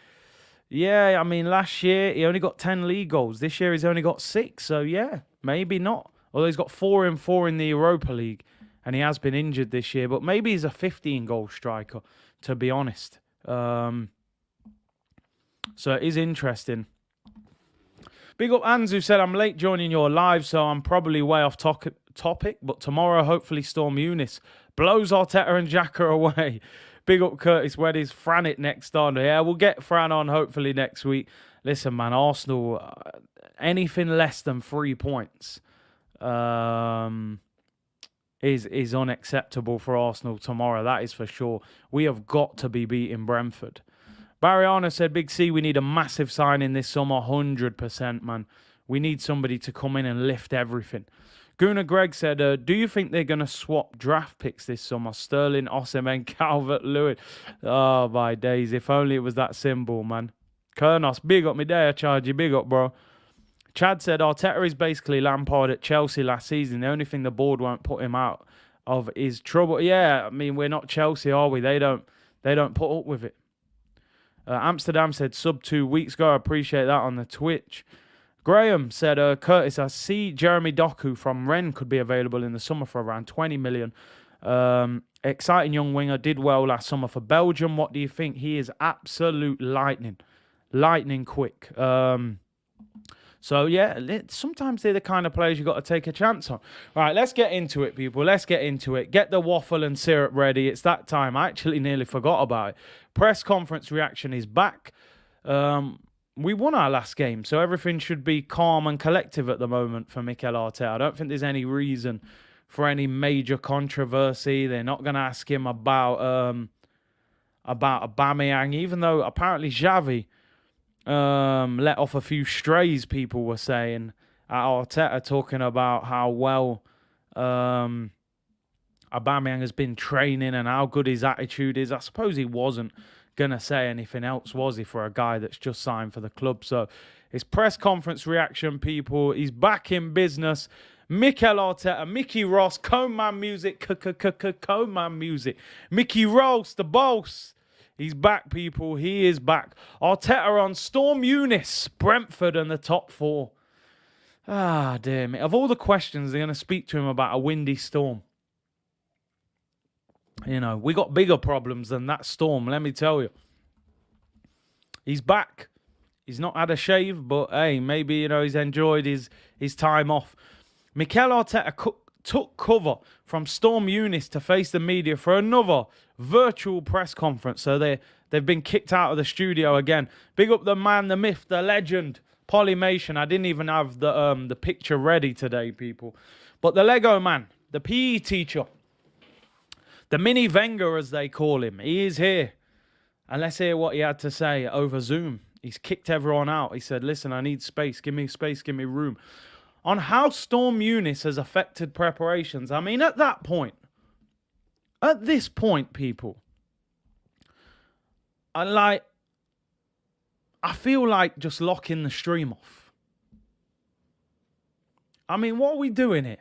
[SPEAKER 1] yeah, last year he only got 10 league goals. This year he's only got 6. So, yeah, maybe not. Although he's got 4 in 4 in the Europa League, and he has been injured this year. But maybe he's a 15-goal striker, to be honest. So it is interesting. Big up Hans, who said, I'm late joining your live, so I'm probably way off topic. But tomorrow, hopefully, Storm Eunice blows Arteta and Xhaka away. Big up Curtis Weddy's Fran it next on. Yeah, we'll get Fran on hopefully next week. Listen, man, Arsenal, anything less than 3 points is unacceptable for Arsenal tomorrow. That is for sure. We have got to be beating Brentford. Barriano said, Big C, we need a massive signing this summer. 100%, man. We need somebody to come in and lift everything. Gunnar Gregg said, do you think they're going to swap draft picks this summer? Sterling, Osimhen, Calvert-Lewin. Oh, my days. If only it was that simple, man. Kernos, big up me day, I charge you. Big up, bro. Chad said, Arteta is basically Lampard at Chelsea last season. The only thing the board won't put him out of is trouble. Yeah, I mean, we're not Chelsea, are we? They don't put up with it. Amsterdam said, sub 2 weeks ago. I appreciate that on the Twitch. Graham said, Curtis, I see Jeremy Doku from Rennes could be available in the summer for around 20 million. Exciting young winger, did well last summer for Belgium. What do you think? He is absolute lightning quick. So, yeah, sometimes they're the kind of players you got to take a chance on. All right, let's get into it, people. Let's get into it. Get the waffle and syrup ready. It's that time. I actually nearly forgot about it. Press conference reaction is back. We won our last game, so everything should be calm and collective at the moment for Mikel Arteta. I don't think there's any reason for any major controversy. They're not going to ask him about Aubameyang, even though apparently Xavi let off a few strays, people were saying, at Arteta, talking about how well Aubameyang has been training and how good his attitude is. I suppose he wasn't going to say anything else, was he, for a guy that's just signed for the club? So his press conference reaction, people, he's back in business. Mikel Arteta, Mickey Ross, Coleman Music, Coleman Music, Mickey Ross, the boss. He's back, people. He is back. Arteta on Storm Eunice, Brentford and the top 4. Ah, dear me. Of all the questions, they're going to speak to him about a windy storm. You know, we got bigger problems than that storm, let me tell you. He's back. He's not had a shave, but hey, maybe, you know, he's enjoyed his time off. Mikel Arteta took cover from Storm Eunice to face the media for another virtual press conference. So they've been kicked out of the studio again. Big up the man, the myth, the legend, Polymation. I didn't even have the picture ready today, people. But the Lego man, the PE teacher, the mini Wenger, as they call him, he is here. And let's hear what he had to say over Zoom. He's kicked everyone out. He said, listen, I need space. Give me space. Give me room. On how Storm Eunice has affected preparations. I mean, at this point, people, I feel like just locking the stream off. I mean, what are we doing here?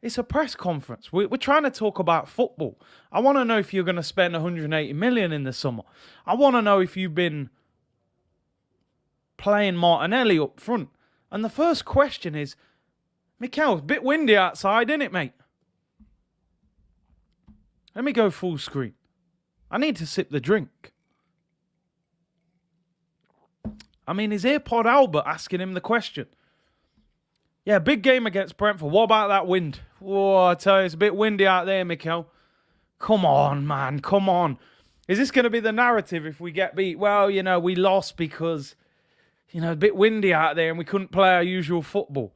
[SPEAKER 1] It's a press conference. We're trying to talk about football. I want to know if you're going to spend 180 million in the summer. I want to know if you've been playing Martinelli up front. And the first question is, Mikel, it's a bit windy outside, isn't it, mate? Let me go full screen. I need to sip the drink. I mean, is AirPod Albert asking him the question? Yeah, big game against Brentford. What about that wind? Whoa, I tell you, it's a bit windy out there, Mikel. Come on, man. Come on. Is this going to be the narrative if we get beat? Well, you know, we lost because, you know, a bit windy out there and we couldn't play our usual football.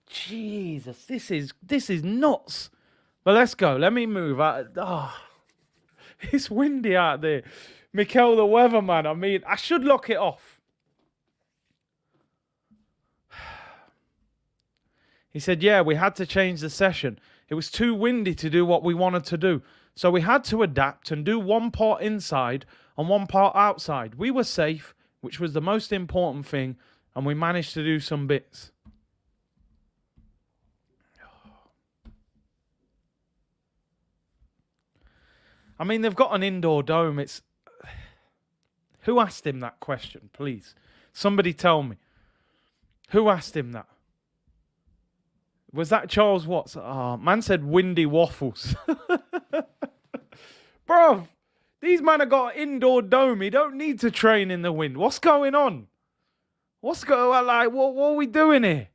[SPEAKER 1] Jesus, this is nuts. But let's go. Let me move. It's windy out there. Mikel the weatherman. I mean, I should lock it off. He said, yeah, we had to change the session. It was too windy to do what we wanted to do. So we had to adapt and do one part inside and one part outside. We were safe, which was the most important thing, and we managed to do some bits. I mean, they've got an indoor dome. Who asked him that question, please? Somebody tell me. Who asked him that? Was that Charles Watts? Oh, man said windy waffles. Bro, these men have got an indoor dome. You don't need to train in the wind. What's going on? What are we doing here?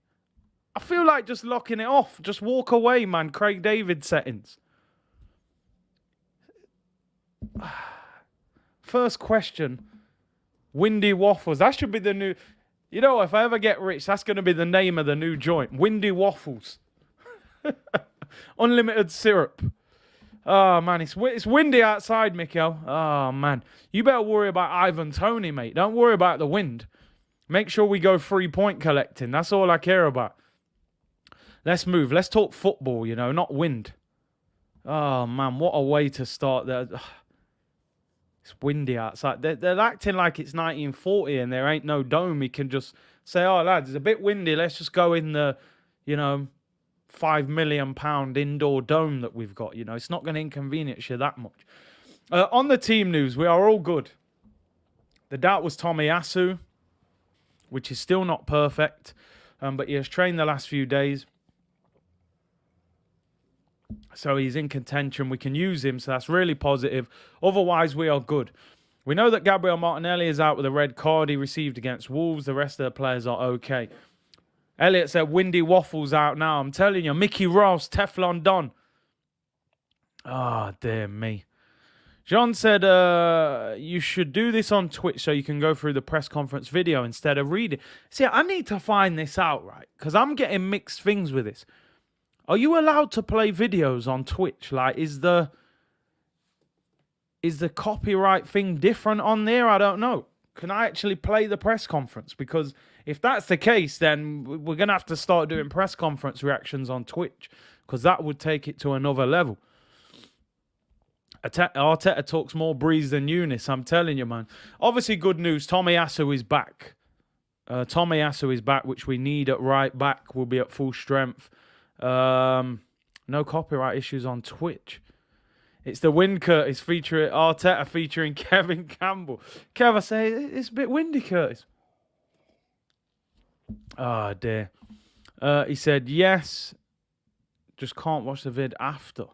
[SPEAKER 1] I feel like just locking it off. Just walk away, man. Craig David settings. First question. Windy waffles. That should be the new... You know, if I ever get rich, that's going to be the name of the new joint. Windy waffles. Unlimited syrup. Oh, man. It's windy outside, Mikel. Oh, man. You better worry about Ivan Toney, mate. Don't worry about the wind. Make sure we go 3-point collecting. That's all I care about. Let's move. Let's talk football, you know, not wind. Oh, man. What a way to start there. It's windy outside. They're acting like it's 1940 and there ain't no dome. You can just say, oh, lads, it's a bit windy. Let's just go in the, you know, £5 million indoor dome that we've got. You know, it's not going to inconvenience you that much. On the team news, we are all good. The doubt was Tomiyasu, which is still not perfect, but he has trained the last few days. So he's in contention. We can use him, so that's really positive. Otherwise, we are good. We know that Gabriel Martinelli is out with a red card he received against Wolves. The rest of the players are okay. Elliot said, windy waffles out now. I'm telling you, Mickey Rouse, Teflon Don. Ah, oh, dear me. John said, you should do this on Twitch so you can go through the press conference video instead of reading. See, I need to find this out, right? Because I'm getting mixed things with this. Are you allowed to play videos on Twitch? Like, is the copyright thing different on there? I don't know. Can I actually play the press conference? Because if that's the case, then we're going to have to start doing press conference reactions on Twitch. Because that would take it to another level. Arteta talks more breeze than Eunice, I'm telling you, man. Obviously, good news. Tomiyasu is back. Tomiyasu is back, which we need at right back. We'll be at full strength. No copyright issues on Twitch. It's the Wind Curtis featuring Arteta featuring Kevin Campbell. Kev, I say it's a bit windy, Curtis. Oh dear. He said yes. Just can't watch the vid after.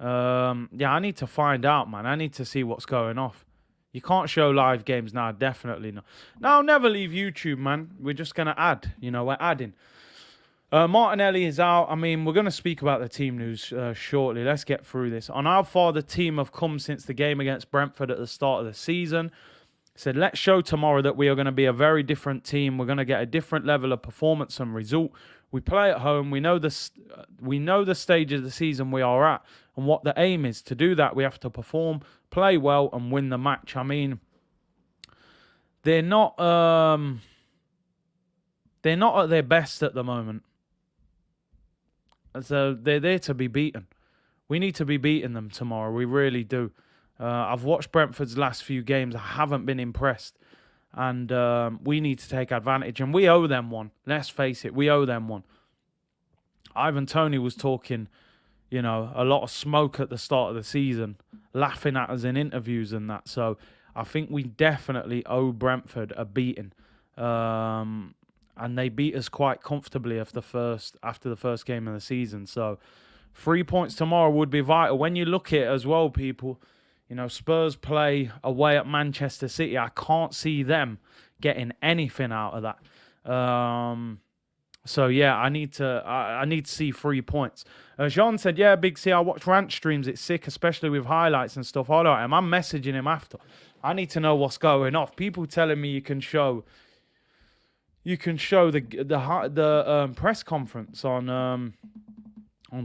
[SPEAKER 1] Yeah, I need to find out, man. I need to see what's going off. You can't show live games now, definitely not. No, I'll never leave YouTube, man. We're just gonna add. You know, we're adding. Martinelli is out. I mean, we're going to speak about the team news shortly. Let's get through this. On how far the team have come since the game against Brentford at the start of the season. Said, let's show tomorrow that we are going to be a very different team. We're going to get a different level of performance and result. We play at home. We know the stage of the season we are at and what the aim is. To do that, we have to perform, play well, and win the match. I mean, they're not at their best at the moment. So they're there to be beaten. We need to be beating them tomorrow. We really do. I've watched Brentford's last few games. I haven't been impressed. And we need to take advantage. And we owe them one. Let's face it. We owe them one. Ivan Toney was talking, you know, a lot of smoke at the start of the season. Laughing at us in interviews and that. So I think we definitely owe Brentford a beating. And they beat us quite comfortably after the first game of the season. So 3 points tomorrow would be vital. When you look at it as well, people, you know, Spurs play away at Manchester City. I can't see them getting anything out of that. So yeah, I need to see 3 points. Jean said, yeah, Big C, I watch rant streams. It's sick, especially with highlights and stuff. Hold on, I'm messaging him after. I need to know what's going off. People telling me you can show the press conference on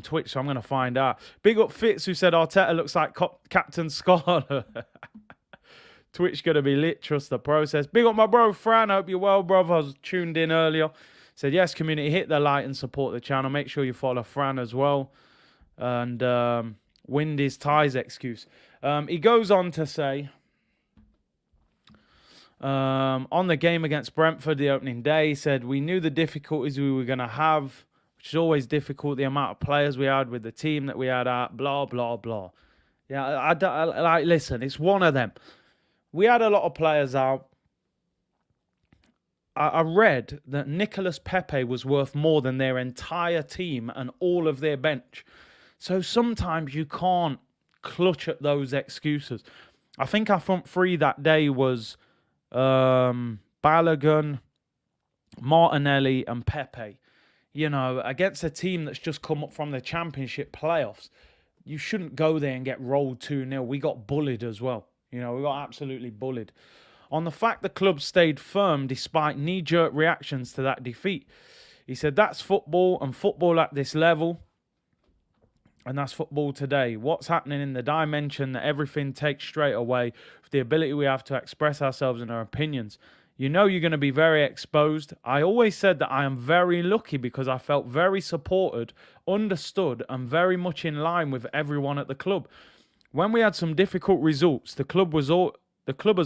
[SPEAKER 1] Twitch, so I'm going to find out. Big up Fitz, who said Arteta looks like Captain Scarlet. Twitch going to be lit, trust the process. Big up my bro Fran, hope you're well, brother. I was tuned in earlier. Said, yes, community, hit the like and support the channel. Make sure you follow Fran as well. And wind is Ty's excuse. He goes on to say... on the game against Brentford, the opening day, he said, we knew the difficulties we were going to have, which is always difficult, the amount of players we had with the team that we had out, blah, blah, blah. Yeah, like, listen, it's one of them. We had a lot of players out. I read that Nicolas Pepe was worth more than their entire team and all of their bench. So sometimes you can't clutch at those excuses. I think our front three that day was Balogun, Martinelli and Pepe. You know, against a team that's just come up from the Championship playoffs, you shouldn't go there and get rolled 2-0. We got bullied as well. You know, we got absolutely bullied. On the fact the club stayed firm despite knee-jerk reactions to that defeat. He said, that's football and football at this level. And that's football today. What's happening in the dimension that everything takes straight away with the ability we have to express ourselves and our opinions. You know you're going to be very exposed. I always said that I am very lucky because I felt very supported, understood, and very much in line with everyone at the club. When we had some difficult results, the club has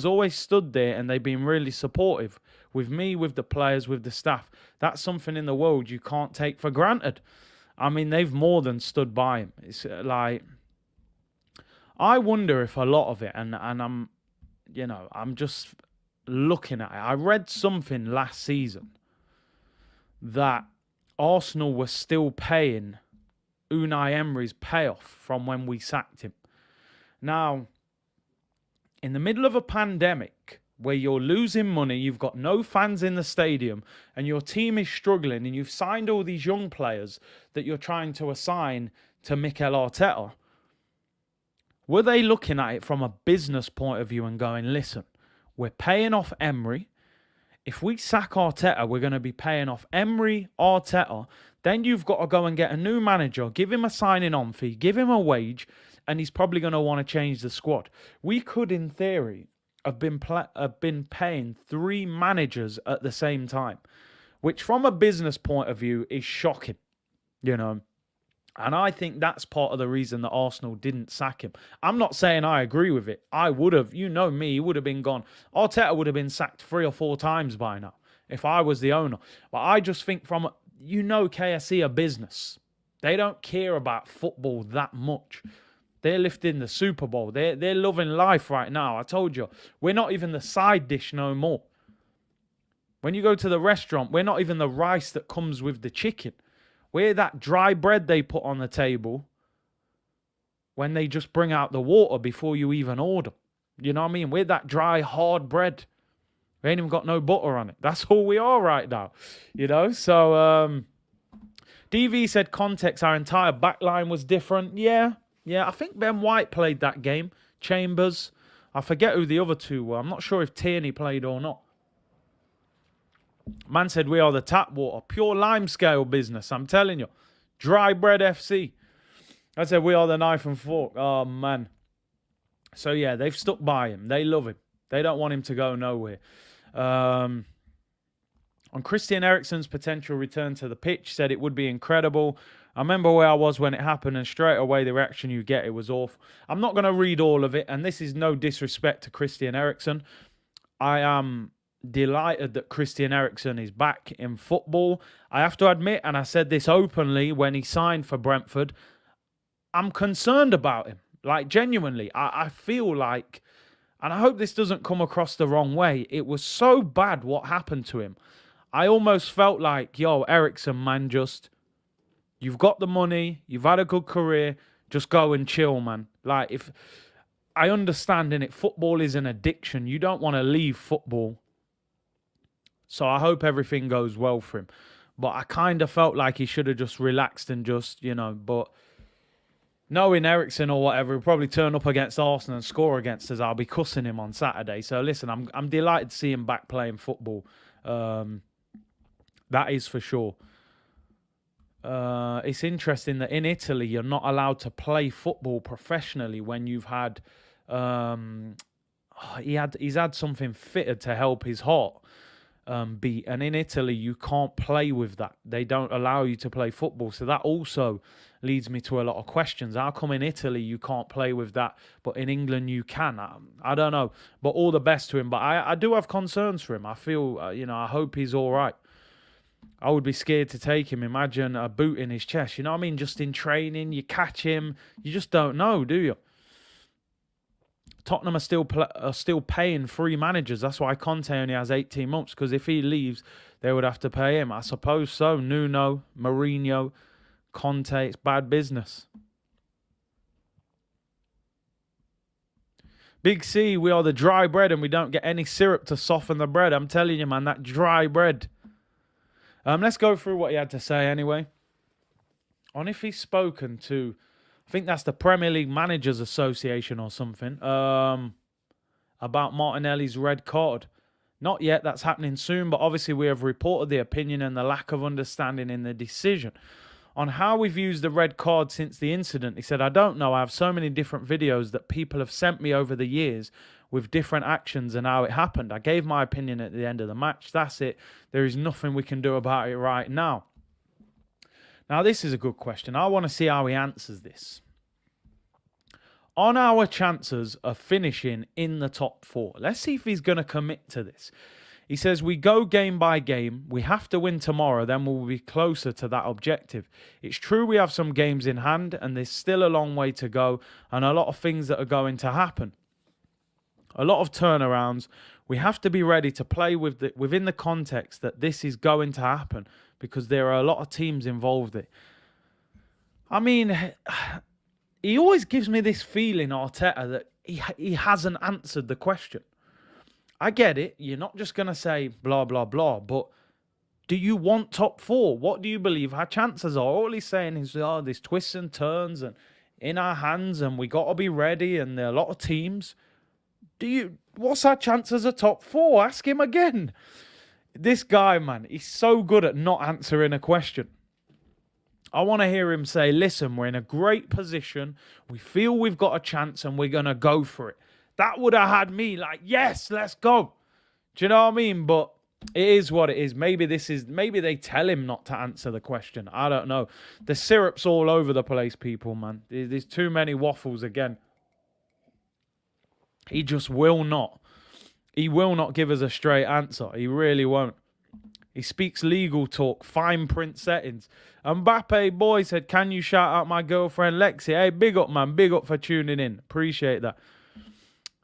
[SPEAKER 1] always stood there and they've been really supportive with me, with the players, with the staff. That's something in the world you can't take for granted. I mean, they've more than stood by him. It's like, I wonder if a lot of it, and I'm just looking at it. I read something last season that Arsenal were still paying Unai Emery's payoff from when we sacked him. Now, in the middle of a pandemic where you're losing money, you've got no fans in the stadium, and your team is struggling, and you've signed all these young players that you're trying to assign to Mikel Arteta, were they looking at it from a business point of view and going, listen, we're paying off Emery. If we sack Arteta, we're going to be paying off Emery, Arteta. Then you've got to go and get a new manager, give him a signing-on fee, give him a wage, and he's probably going to want to change the squad. We could, in theory, have been paying 3 managers at the same time, which from a business point of view is shocking, you know. And I think that's part of the reason that Arsenal didn't sack him. I'm not saying I agree with it. I would have, you know me, he would have been gone. Arteta would have been sacked 3 or 4 times by now if I was the owner. But I just think from, you know, KSE are business. They don't care about football that much. They're lifting the Super Bowl. They're loving life right now. I told you, we're not even the side dish no more. When you go to the restaurant, we're not even the rice that comes with the chicken. We're that dry bread they put on the table when they just bring out the water before you even order. You know what I mean? We're that dry, hard bread. We ain't even got no butter on it. That's all we are right now. You know? So, DV said context, our entire backline was different. Yeah, I think Ben White played that game. Chambers. I forget who the other 2 were. I'm not sure if Tierney played or not. Man said we are the tap water. Pure limescale business, I'm telling you. Dry bread FC. I said we are the knife and fork. Oh, man. So, yeah, they've stuck by him. They love him. They don't want him to go nowhere. On Christian Eriksen's potential return to the pitch, said it would be incredible. I remember where I was when it happened, and straight away the reaction you get, it was awful. I'm not going to read all of it, and this is no disrespect to Christian Eriksen. I am delighted that Christian Eriksen is back in football. I have to admit, and I said this openly when he signed for Brentford, I'm concerned about him. Like, genuinely, I feel like, and I hope this doesn't come across the wrong way, it was so bad what happened to him. I almost felt like, yo, Eriksen, man, just, you've got the money, you've had a good career, just go and chill, man. Like, if I understand in it, football is an addiction. You don't want to leave football. So I hope everything goes well for him. But I kind of felt like he should have just relaxed and just, you know, but knowing Eriksen or whatever, he'll probably turn up against Arsenal and score against us. I'll be cussing him on Saturday. So listen, I'm delighted to see him back playing football. That is for sure. It's interesting that in Italy, you're not allowed to play football professionally when you've had... he's had something fitted to help his heart beat. And in Italy, you can't play with that. They don't allow you to play football. So that also leads me to a lot of questions. How come in Italy you can't play with that, but in England you can? I don't know. But all the best to him. But I do have concerns for him. I feel, I hope he's all right. I would be scared to take him. Imagine a boot in his chest. You know what I mean? Just in training, you catch him. You just don't know, do you? Tottenham are still paying 3 managers. That's why Conte only has 18 months, because if he leaves, they would have to pay him. I suppose so. Nuno, Mourinho, Conte, it's bad business. Big C, we are the dry bread and we don't get any syrup to soften the bread. I'm telling you, man, that dry bread. Let's go through what he had to say anyway. On if he's spoken to, I think that's the Premier League Managers Association or something, about Martinelli's red card. Not yet, that's happening soon, but obviously we have reported the opinion and the lack of understanding in the decision. On how we've used the red card since the incident, he said, I don't know, I have so many different videos that people have sent me over the years with different actions and how it happened. I gave my opinion at the end of the match, that's it. There is nothing we can do about it right now. Now, this is a good question. I want to see how he answers this. On our chances of finishing in the top 4, let's see if he's going to commit to this. He says, we go game by game. We have to win tomorrow, then we'll be closer to that objective. It's true we have some games in hand and there's still a long way to go and a lot of things that are going to happen. A lot of turnarounds. We have to be ready to play within the context that this is going to happen because there are a lot of teams involved in it. I mean, he always gives me this feeling, Arteta, that he hasn't answered the question. I get it. You're not just going to say blah, blah, blah. But do you want top 4? What do you believe our chances are? All he's saying is, oh, there's twists and turns and in our hands and we got to be ready and there are a lot of teams. What's our chances of top 4? Ask him again. This guy, man, he's so good at not answering a question. I want to hear him say, listen, we're in a great position. We feel we've got a chance and we're going to go for it. That would have had me like, yes, let's go. Do you know what I mean? But it is what it is. Maybe they tell him not to answer the question. I don't know. The syrup's all over the place, people, man. There's too many waffles again. He just will not. He will not give us a straight answer. He really won't. He speaks legal talk, fine print settings. Mbappe boy said, can you shout out my girlfriend Lexi? Hey, big up, man. Big up for tuning in. Appreciate that.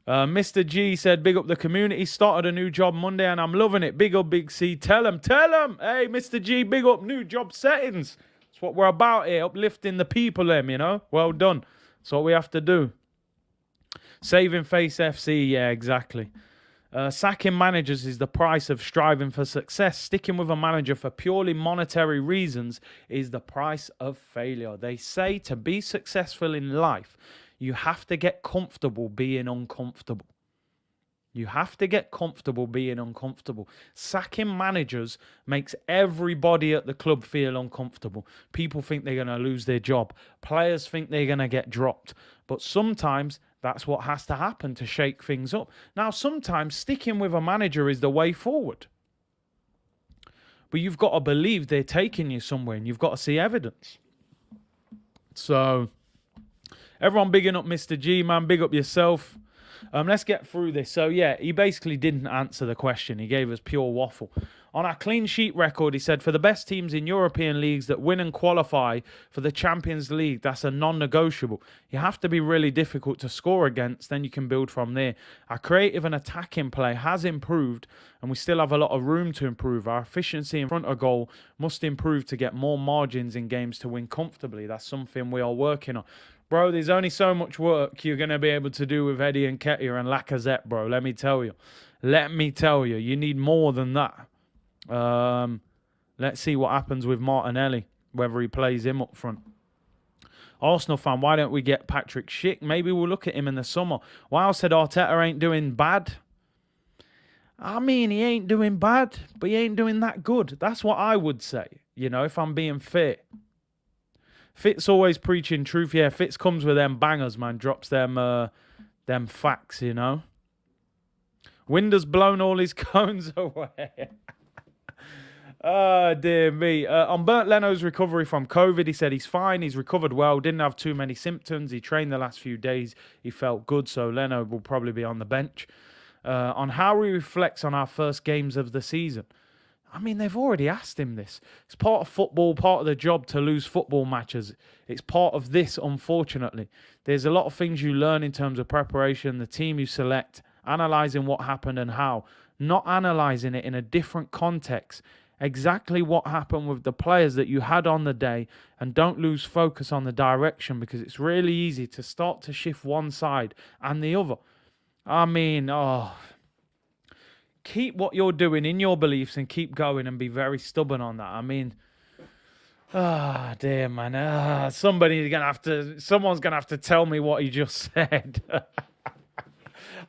[SPEAKER 1] Mr. G said, big up the community. Started a new job Monday and I'm loving it. Big up, Big C. Tell him. Hey, Mr. G, big up new job settings. That's what we're about here. Uplifting the people, you know. Well done. That's what we have to do. Saving face FC. Yeah, exactly. Sacking managers is the price of striving for success. Sticking with a manager for purely monetary reasons is the price of failure. They say to be successful in life, you have to get comfortable being uncomfortable. You have to get comfortable being uncomfortable. Sacking managers makes everybody at the club feel uncomfortable. People think they're going to lose their job. Players think they're going to get dropped. But sometimes that's what has to happen to shake things up. Now, sometimes sticking with a manager is the way forward. But you've got to believe they're taking you somewhere and you've got to see evidence. So, everyone bigging up Mr. G, man. Big up yourself. Let's get through this. So, yeah, he basically didn't answer the question. He gave us pure waffle. On our clean sheet record, he said, for the best teams in European leagues that win and qualify for the Champions League, that's a non-negotiable. You have to be really difficult to score against, then you can build from there. Our creative and attacking play has improved, and we still have a lot of room to improve. Our efficiency in front of goal must improve to get more margins in games to win comfortably. That's something we are working on. Bro, there's only so much work you're going to be able to do with Eddie Nketiah and Lacazette, bro. Let me tell you. You need more than that. Let's see what happens with Martinelli, whether he plays him up front. Arsenal fan, why don't we get Patrick Schick? Maybe we'll look at him in the summer. Wow said Arteta ain't doing bad. I mean, he ain't doing bad, but he ain't doing that good. That's what I would say, you know, if I'm being fair. Fitz always preaching truth. Yeah, Fitz comes with them bangers, man. Drops them facts, you know. Winder's blown all his cones away. Oh, dear me. On Bernd Leno's recovery from COVID, he said he's fine. He's recovered well. Didn't have too many symptoms. He trained the last few days. He felt good, so Leno will probably be on the bench. On how he reflects on our first games of the season. I mean, they've already asked him this. It's part of football, part of the job to lose football matches. It's part of this, unfortunately. There's a lot of things you learn in terms of preparation, the team you select, analysing what happened and how, not analysing it in a different context. Exactly what happened with the players that you had on the day, and don't lose focus on the direction, because it's really easy to start to shift one side and the other. I mean, keep what you're doing in your beliefs and keep going and be very stubborn on that. I mean, dear man. Someone's gonna have to tell me what he just said.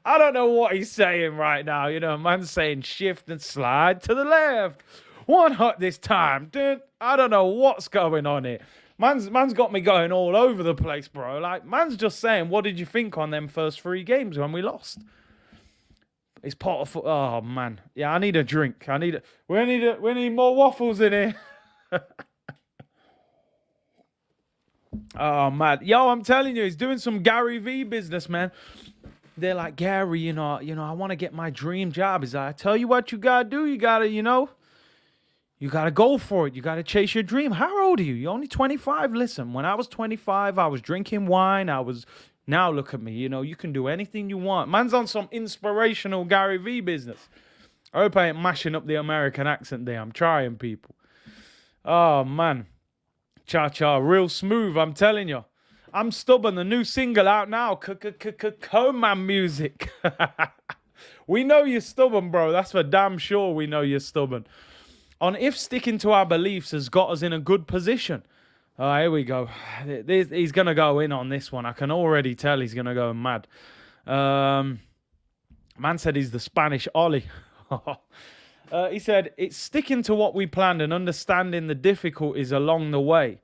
[SPEAKER 1] I don't know what he's saying right now. You know, man's saying shift and slide to the left. One hut this time, dude. I don't know what's going on here. Man's got me going all over the place, bro. Like, man's just saying, what did you think on them first 3 games when we lost? It's part of... Oh, man. Yeah, I need a drink. We need more waffles in here. Oh, man. Yo, I'm telling you, he's doing some Gary V business, man. They're like, Gary, you know, I want to get my dream job. He's like, I tell you what you got to do. You got to, you got to go for it. You got to chase your dream. How old are you? You're only 25. Listen, when I was 25, I was drinking wine. Now look at me. You can do anything you want. Man's on some inspirational Gary V business. I hope I ain't mashing up the American accent there. I'm trying, people. Oh, man. Cha-cha. Real smooth, I'm telling you. I'm Stubborn, the new single out now. Coman music. We know you're stubborn, bro. That's for damn sure we know you're stubborn. On if sticking to our beliefs has got us in a good position. Oh, here we go. He's going to go in on this one. I can already tell he's going to go mad. Man said he's the Spanish Ollie. He said, it's sticking to what we planned and understanding the difficulties along the way.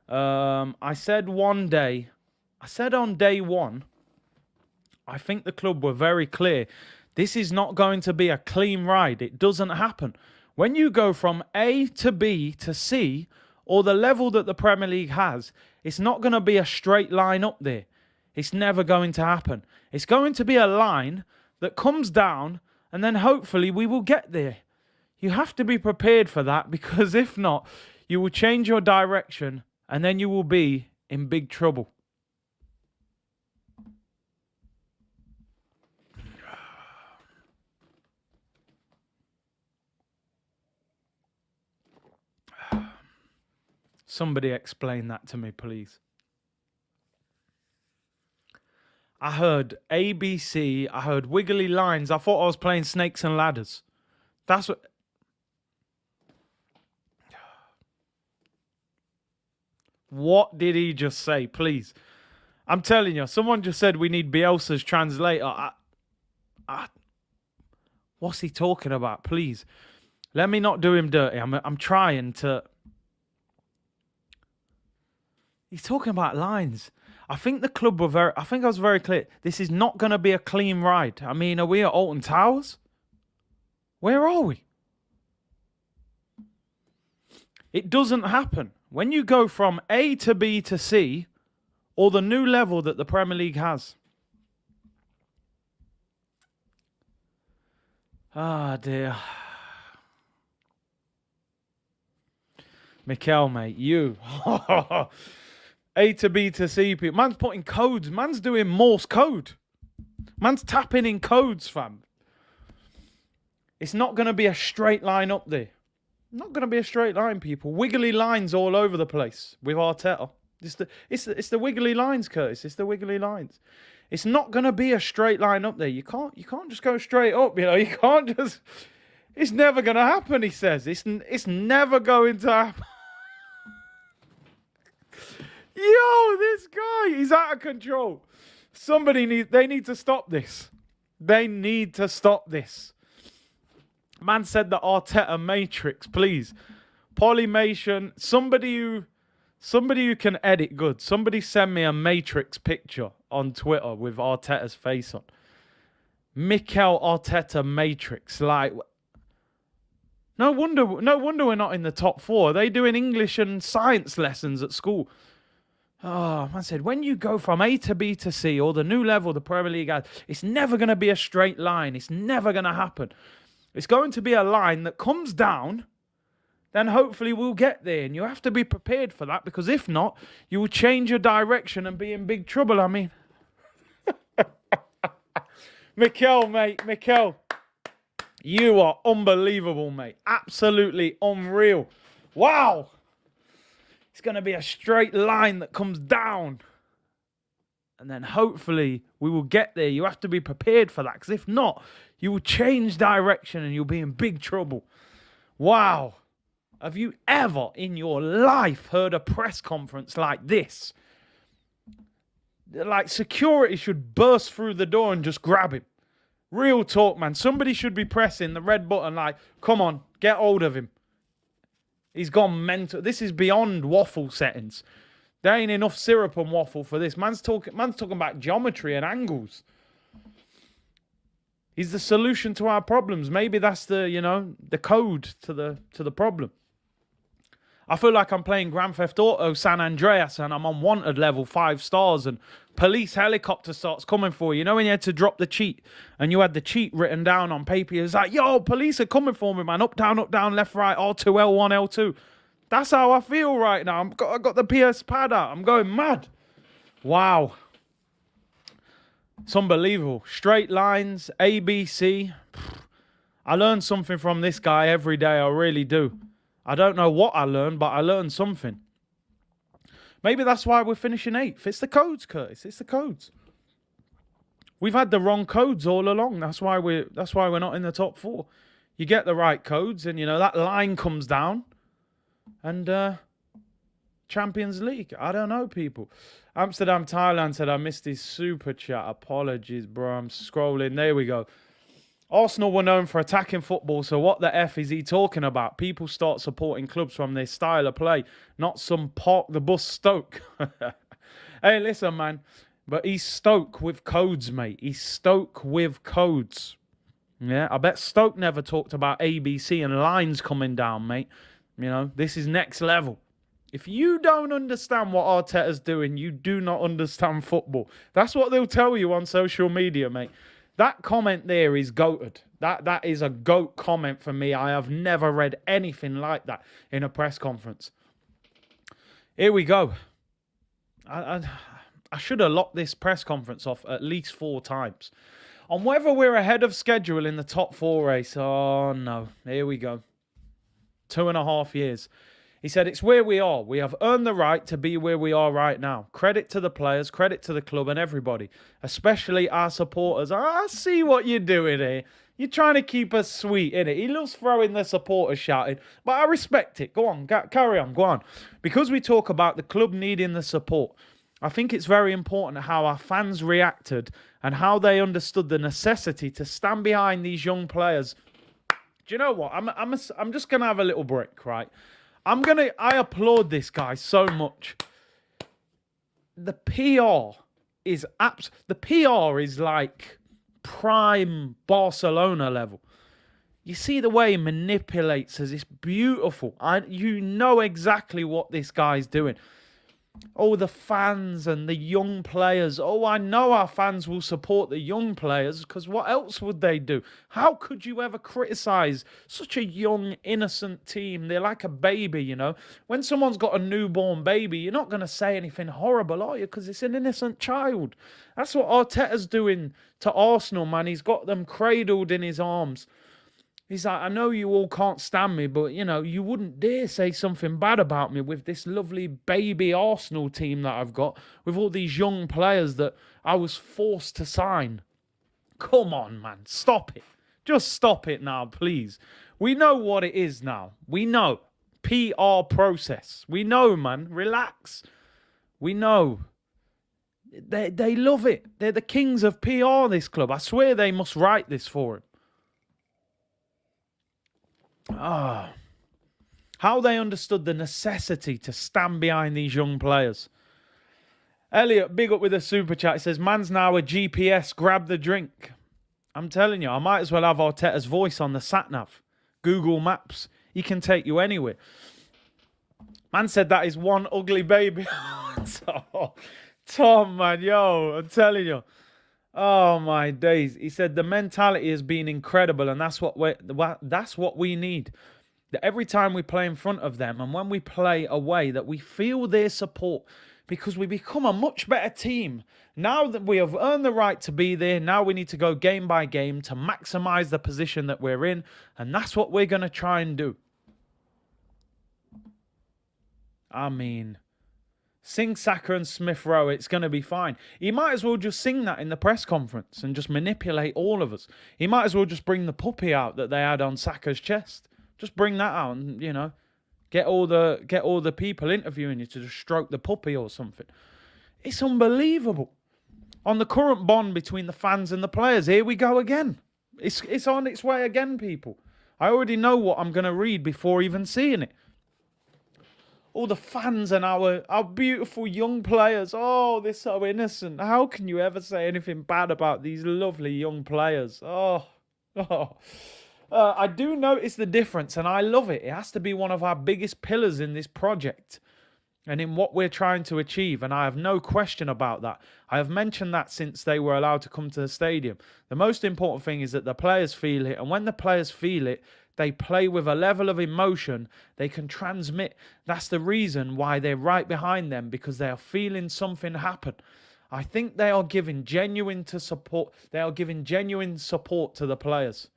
[SPEAKER 1] I said on day one, I think the club were very clear. This is not going to be a clean ride. It doesn't happen. When you go from A to B to C, or the level that the Premier League has, it's not going to be a straight line up there. It's never going to happen. It's going to be a line that comes down, and then hopefully we will get there. You have to be prepared for that, because if not, you will change your direction, and then you will be in big trouble. Somebody explain that to me, please. I heard ABC. I heard wiggly lines. I thought I was playing Snakes and Ladders. That's what... What did he just say, please? I'm telling you, someone just said we need Bielsa's translator. What's he talking about, please? Let me not do him dirty. I'm trying to... He's talking about lines. I think the club were I was very clear. This is not going to be a clean ride. I mean, are we at Alton Towers? Where are we? It doesn't happen. When you go from A to B to C, or the new level that the Premier League has. Ah, dear. Mikel, mate, you... A to B to C, people. Man's putting codes. Man's doing Morse code. Man's tapping in codes, fam. It's not going to be a straight line up there. Not going to be a straight line, people. Wiggly lines all over the place with Arteta. It's the wiggly lines, Curtis. It's the wiggly lines. It's not going to be a straight line up there. You can't just go straight up, You can't just... It's never going to happen, he says. It's never going to happen. Yo, this guy, he's out of control. They need to stop this. They need to stop this. Man said the Arteta Matrix, please. Polymation, somebody who can edit good. Somebody send me a Matrix picture on Twitter with Arteta's face on. Mikel Arteta Matrix, like... No wonder we're not in the top 4. Are they doing English and science lessons at school? Oh, man said, when you go from A to B to C, or the new level the Premier League has, it's never going to be a straight line. It's never going to happen. It's going to be a line that comes down, then hopefully we'll get there. And you have to be prepared for that, because if not, you will change your direction and be in big trouble. I mean, Mikel, mate, Mikel, you are unbelievable, mate. Absolutely unreal. Wow. It's going to be a straight line that comes down. And then hopefully we will get there. You have to be prepared for that, because if not, you will change direction and you'll be in big trouble. Wow. Have you ever in your life heard a press conference like this? Like, security should burst through the door and just grab him. Real talk, man. Somebody should be pressing the red button like, come on, get hold of him. He's gone mental. This is beyond waffle settings. There ain't enough syrup and waffle for this. Man's talking about geometry and angles. He's the solution to our problems. Maybe that's the code to the problem. I feel like I'm playing Grand Theft Auto San Andreas and I'm on wanted level 5 stars and police helicopter starts coming for you. You know when you had to drop the cheat and you had the cheat written down on paper? It's like, yo, police are coming for me, man. Up, down, left, right, R2, L1, L2. That's how I feel right now. I got the PS pad out. I'm going mad. Wow. It's unbelievable. Straight lines, ABC. I learn something from this guy every day. I really do. I don't know what I learned, but I learned something. Maybe that's why we're finishing 8th. It's the codes, Curtis. It's the codes. We've had the wrong codes all along. That's why we're not in the top 4. You get the right codes, and that line comes down, and Champions League. I don't know, people. Amsterdam, Thailand said I missed his super chat. Apologies, bro. I'm scrolling. There we go. Arsenal were known for attacking football, so what the F is he talking about? People start supporting clubs from their style of play, not some park the bus Stoke. Hey, listen, man. But he's Stoke with codes, mate. He's Stoke with codes. Yeah, I bet Stoke never talked about ABC and lines coming down, mate. This is next level. If you don't understand what Arteta's doing, you do not understand football. That's what they'll tell you on social media, mate. That comment there is goated. That is a goat comment for me. I have never read anything like that in a press conference. Here we go. I should have locked this press conference off at least 4 times. On whether we're ahead of schedule in the top 4 race. Oh, no. Here we go. 2.5 years. He said, it's where we are. We have earned the right to be where we are right now. Credit to the players, credit to the club and everybody, especially our supporters. I see what you're doing here. You're trying to keep us sweet, innit? He loves throwing the supporters shouting, but I respect it. Go on, carry on, go on. Because we talk about the club needing the support, I think it's very important how our fans reacted and how they understood the necessity to stand behind these young players. Do you know what? I'm just going to have a little break, right? I applaud this guy so much. The PR is like prime Barcelona level. You see the way he manipulates us. It's beautiful. You know exactly what this guy's doing. Oh, the fans and the young players. Oh, I know our fans will support the young players because what else would they do? How could you ever criticize such a young, innocent team? They're like a baby, When someone's got a newborn baby, you're not going to say anything horrible, are you? Because it's an innocent child. That's what Arteta's doing to Arsenal, man. He's got them cradled in his arms. He's like, I know you all can't stand me, but, you wouldn't dare say something bad about me with this lovely baby Arsenal team that I've got, with all these young players that I was forced to sign. Come on, man. Stop it. Just stop it now, please. We know what it is now. We know. PR process. We know, man. Relax. We know. They love it. They're the kings of PR, this club. I swear they must write this for him. How they understood the necessity to stand behind these young players. Elliot, big up with a super chat. He says, man's now a GPS, grab the drink. I'm telling you, I might as well have Arteta's voice on the sat-nav. Google Maps. He can take you anywhere. Man said that is one ugly baby. Tom, man, yo, I'm telling you. Oh, my days. He said the mentality has been incredible, and that's what we need. that every time we play in front of them and when we play away, that we feel their support because we become a much better team. Now that we have earned the right to be there, now we need to go game by game to maximize the position that we're in. And that's what we're going to try and do. I mean, sing Saka and Smith Rowe, it's going to be fine. He might as well just sing that in the press conference and just manipulate all of us. He might as well just bring the puppy out that they had on Saka's chest. Just bring that out and, get all the people interviewing you to just stroke the puppy or something. It's unbelievable. On the current bond between the fans and the players, here we go again. It's on its way again, people. I already know what I'm going to read before even seeing it. All the fans and our beautiful young players. Oh, they're so innocent. How can you ever say anything bad about these lovely young players? Oh. I do notice the difference, and I love it. It has to be one of our biggest pillars in this project and in what we're trying to achieve, and I have no question about that. I have mentioned that since they were allowed to come to the stadium. The most important thing is that the players feel it, and when the players feel it, they play with a level of emotion they can transmit. That's the reason why they're right behind them, because they are feeling something happen. I think they are giving genuine support. They are giving genuine support to the players.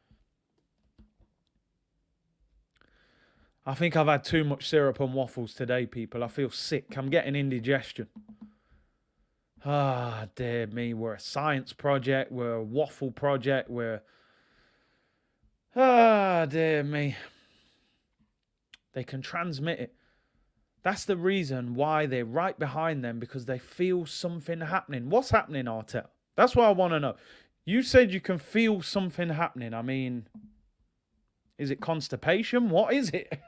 [SPEAKER 1] I think I've had too much syrup and waffles today, people. I feel sick. I'm getting indigestion. Ah, dear me. We're a science project. We're a waffle project. Dear me. They can transmit it. That's the reason why they're right behind them, because they feel something happening. What's happening, Arteta? That's what I want to know. You said you can feel something happening. I mean, is it constipation? What is it?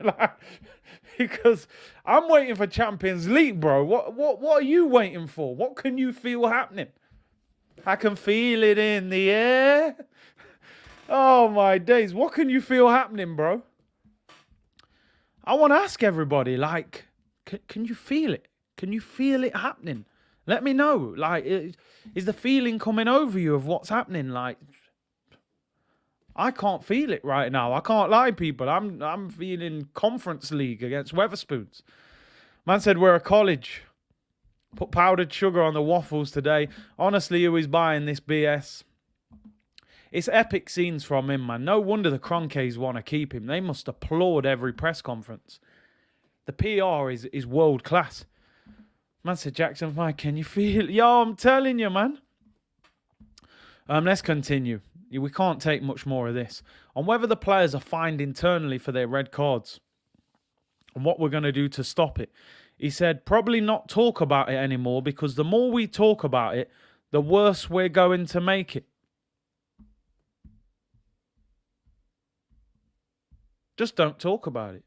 [SPEAKER 1] Because I'm waiting for Champions League, bro. What are you waiting for? What can you feel happening? I can feel it in the air. Oh, my days. What can you feel happening, bro? I want to ask everybody, can you feel it? Can you feel it happening? Let me know. Is the feeling coming over you of what's happening? I can't feel it right now. I can't lie, people. I'm feeling Conference League against Weatherspoons. Man said we're a college. Put powdered sugar on the waffles today. Honestly, who is buying this BS? It's epic scenes from him, man. No wonder the Cronkies want to keep him. They must applaud every press conference. The PR is world class. Man said, Jackson, Mike, can you feel it? Yo, I'm telling you, man. Let's continue. We can't take much more of this. On whether the players are fined internally for their red cards and what we're going to do to stop it. He said, probably not talk about it anymore, because the more we talk about it, the worse we're going to make it. Just don't talk about it.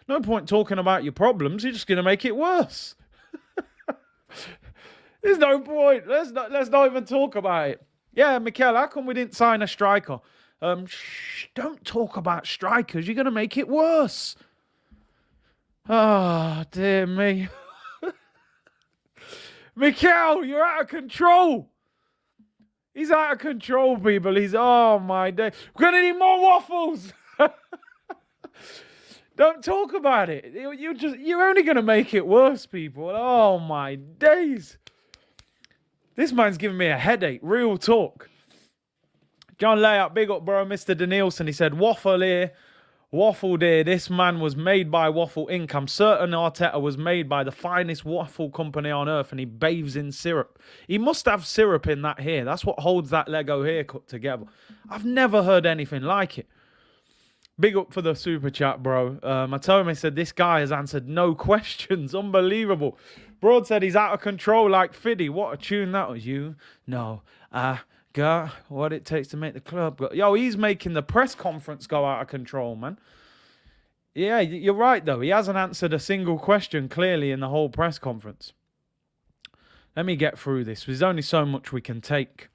[SPEAKER 1] No point talking about your problems. You're just going to make it worse. There's no point. Let's not even talk about it. Yeah, Mikel, how come we didn't sign a striker? Don't talk about strikers. You're going to make it worse. Oh, dear me. Mikel, you're out of control. He's out of control, people. Oh, my day. We're going to need more waffles. Don't talk about it. You're only going to make it worse, people. Oh, my days. This man's giving me a headache. Real talk. John Layout, big up, bro. Mr. Danielson, he said, waffle here, waffle there. This man was made by Waffle Inc. I'm certain Arteta was made by the finest waffle company on earth, and he bathes in syrup. He must have syrup in that hair. That's what holds that Lego haircut together. I've never heard anything like it. Big up for the super chat, bro. I told him, I said, this guy has answered no questions. Unbelievable. Broad said he's out of control like Fiddy. What a tune that was. You know, I got what it takes to make the club go. Yo, he's making the press conference go out of control, man. Yeah, you're right, though. He hasn't answered a single question clearly in the whole press conference. Let me get through this. There's only so much we can take.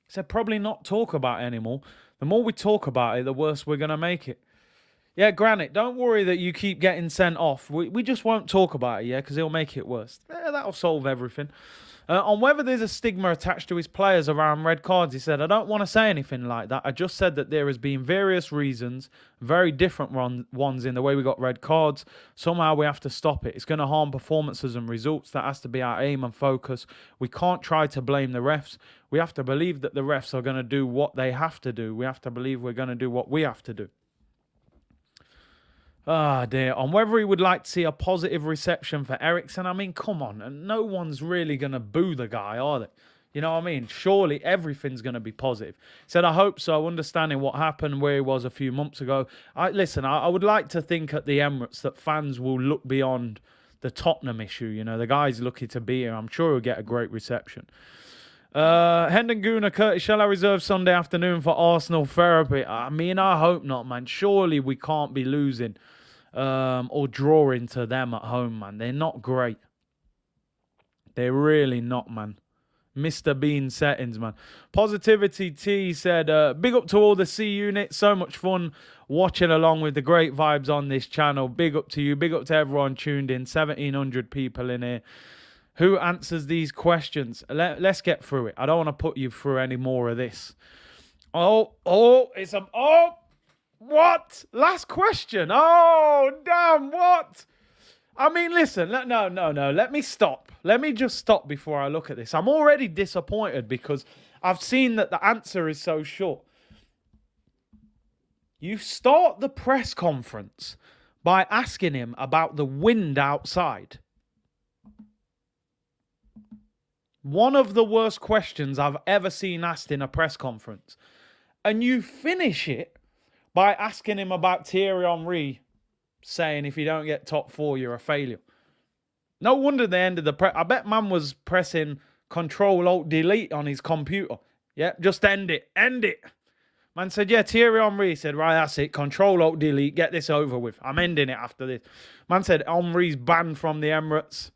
[SPEAKER 1] He said probably not talk about it anymore. The more we talk about it, the worse we're going to make it. Yeah, Granite, don't worry that you keep getting sent off. We just won't talk about it, yeah, because he'll make it worse. That'll solve everything. On whether there's a stigma attached to his players around red cards, he said, I don't want to say anything like that. I just said that there has been various reasons, very different ones in the way we got red cards. Somehow we have to stop it. It's going to harm performances and results. That has to be our aim and focus. We can't try to blame the refs. We have to believe that the refs are going to do what they have to do. We have to believe we're going to do what we have to do. Ah, dear. On whether he would like to see a positive reception for Eriksen. I mean, come on. And no one's really going to boo the guy, are they? You know what I mean? Surely everything's going to be positive. He said, I hope so. Understanding what happened where he was a few months ago. Listen, I would like to think at the Emirates that fans will look beyond the Tottenham issue. You know, the guy's lucky to be here. I'm sure he'll get a great reception. Hendon Guna, Curtis, shall I reserve Sunday afternoon for Arsenal therapy? I mean, I hope not, man. Surely we can't be losing or drawing to them at home, man. They're not great. They're really not, man. Mr. Bean settings, man. Positivity T said, big up to all the C unit. So much fun watching along with the great vibes on this channel. Big up to you. Big up to everyone tuned in. 1,700 people in here. Who answers these questions? Let's get through it. I don't want to put you through any more of this. What? Last question. Oh, damn, what? I mean, listen, no. Let me stop. Let me just stop before I look at this. I'm already disappointed because I've seen that the answer is so short. You start the press conference by asking him about the wind outside. One of the worst questions I've ever seen asked in a press conference. And you finish it by asking him about Thierry Henry saying if you don't get top 4, you're a failure. No wonder they ended the press. I bet man was pressing Control-Alt-Delete on his computer. Yeah, just end it. End it. Man said, yeah, Thierry Henry said, right, that's it. Control-Alt-Delete. Get this over with. I'm ending it after this. Man said, Henry's banned from the Emirates.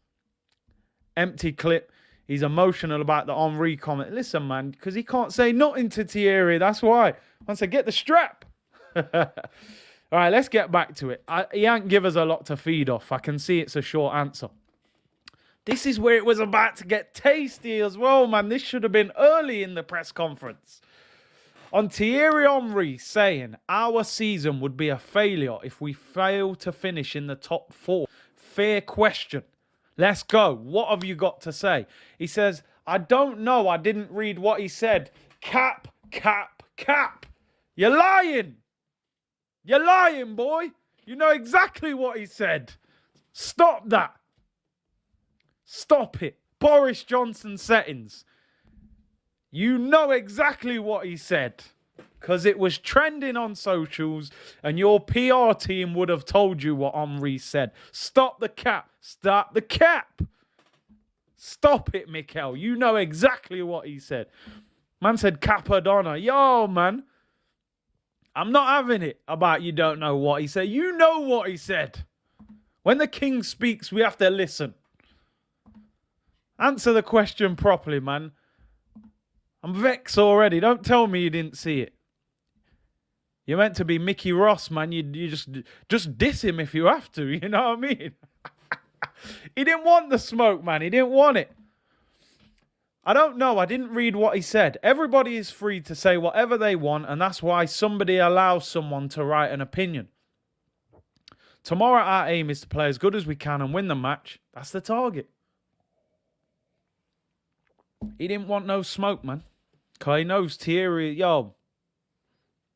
[SPEAKER 1] Empty clip. He's emotional about the Henry comment. Listen, man, because he can't say nothing to Thierry. That's why. Man said, get the strap. All right, let's get back to it. He ain't give us a lot to feed off. I can see it's a short answer. This is where it was about to get tasty as well, man. This should have been early in the press conference. On Thierry Henry saying, our season would be a failure if we fail to finish in the top 4. Fair question. Let's go. What have you got to say? He says, I don't know. I didn't read what he said. Cap. You're lying. You're lying, boy. You know exactly what he said. Stop that. Stop it. Boris Johnson settings. You know exactly what he said. Because it was trending on socials and your PR team would have told you what Henry said. Stop the cap. Stop the cap. Stop it, Mikel. You know exactly what he said. Man said Capadonna. Yo, man. I'm not having it about you don't know what he said. You know what he said. When the king speaks, we have to listen. Answer the question properly, man. I'm vexed already. Don't tell me you didn't see it. You're meant to be Mickey Ross, man. You just diss him if you have to. You know what I mean? He didn't want the smoke, man. He didn't want it. I don't know. I didn't read what he said. Everybody is free to say whatever they want, and that's why somebody allows someone to write an opinion. Tomorrow, our aim is to play as good as we can and win the match. That's the target. He didn't want no smoke, man. Because he knows Thierry,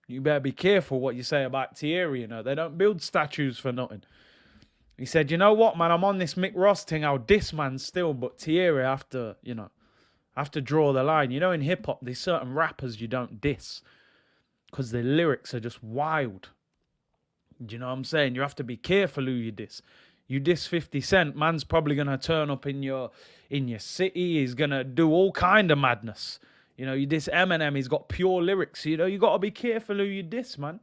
[SPEAKER 1] you better be careful what you say about Thierry, you know. They don't build statues for nothing. He said, you know what, man, I'm on this Mick Ross thing. I'll diss man still, but Thierry have to draw the line. You know, in hip-hop, there's certain rappers you don't diss because their lyrics are just wild. Do you know what I'm saying? You have to be careful who you diss. You diss 50 Cent, man's probably going to turn up in your city. He's going to do all kind of madness. You know, you diss Eminem, he's got pure lyrics. You know, you got to be careful who you diss, man.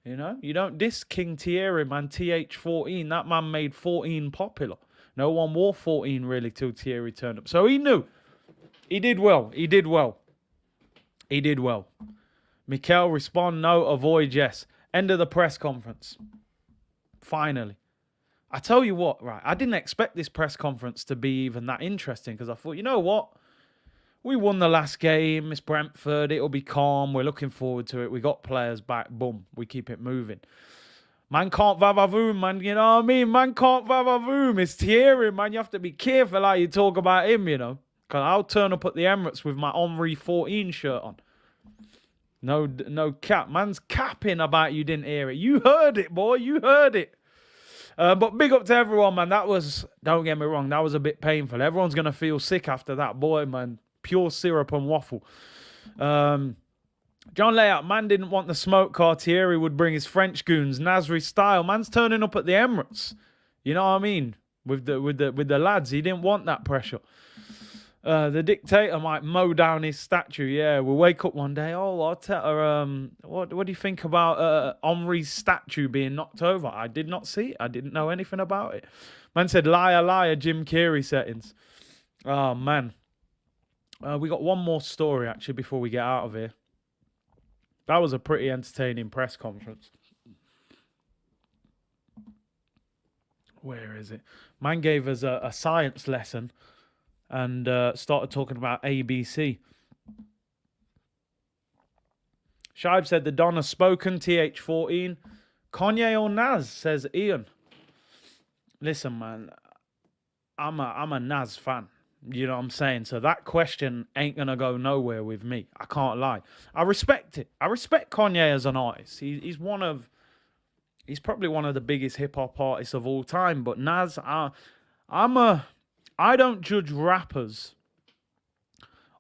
[SPEAKER 1] You know, you don't diss King Thierry, man. TH14, that man made 14 popular. No one wore 14 really till Thierry turned up. So he knew. He did well. He did well. He did well. Mikel, respond, no. Avoid, yes. End of the press conference. Finally. I tell you what, right, I didn't expect this press conference to be even that interesting because I thought, you know what? We won the last game. It's Brentford. It'll be calm. We're looking forward to it. We got players back. Boom. We keep it moving. Man can't vavavoom, man. You know what I mean? Man can't vavavoom. It's Thierry, man. You have to be careful how you talk about him, you know. Because I'll turn up at the Emirates with my Henri 14 shirt on. No cap. Man's capping about you didn't hear it. You heard it, boy. You heard it. But big up to everyone, man. That was, don't get me wrong, that was a bit painful. Everyone's going to feel sick after that. Boy, man. Pure syrup and waffle. John Layout, man didn't want the smoke car. Thierry would bring his French goons, Nasri style. Man's turning up at the Emirates. You know what I mean? With the lads. He didn't want that pressure. The dictator might mow down his statue. Yeah, we'll wake up one day. Oh, Arteta, what do you think about Henri's statue being knocked over? I did not see it. I didn't know anything about it. Man said, liar, liar, Jim Carrey settings. Oh, man. We got one more story, actually, before we get out of here. That was a pretty entertaining press conference. Where is it? Man gave us a science lesson and started talking about ABC. Shibe said the Don has spoken, TH14. Kanye or Nas, says Ian. Listen, man, I'm a Nas fan. You know what I'm saying? So that question ain't going to go nowhere with me. I can't lie. I respect it. I respect Kanye as an artist. He's probably one of the biggest hip-hop artists of all time. But Nas, I don't judge rappers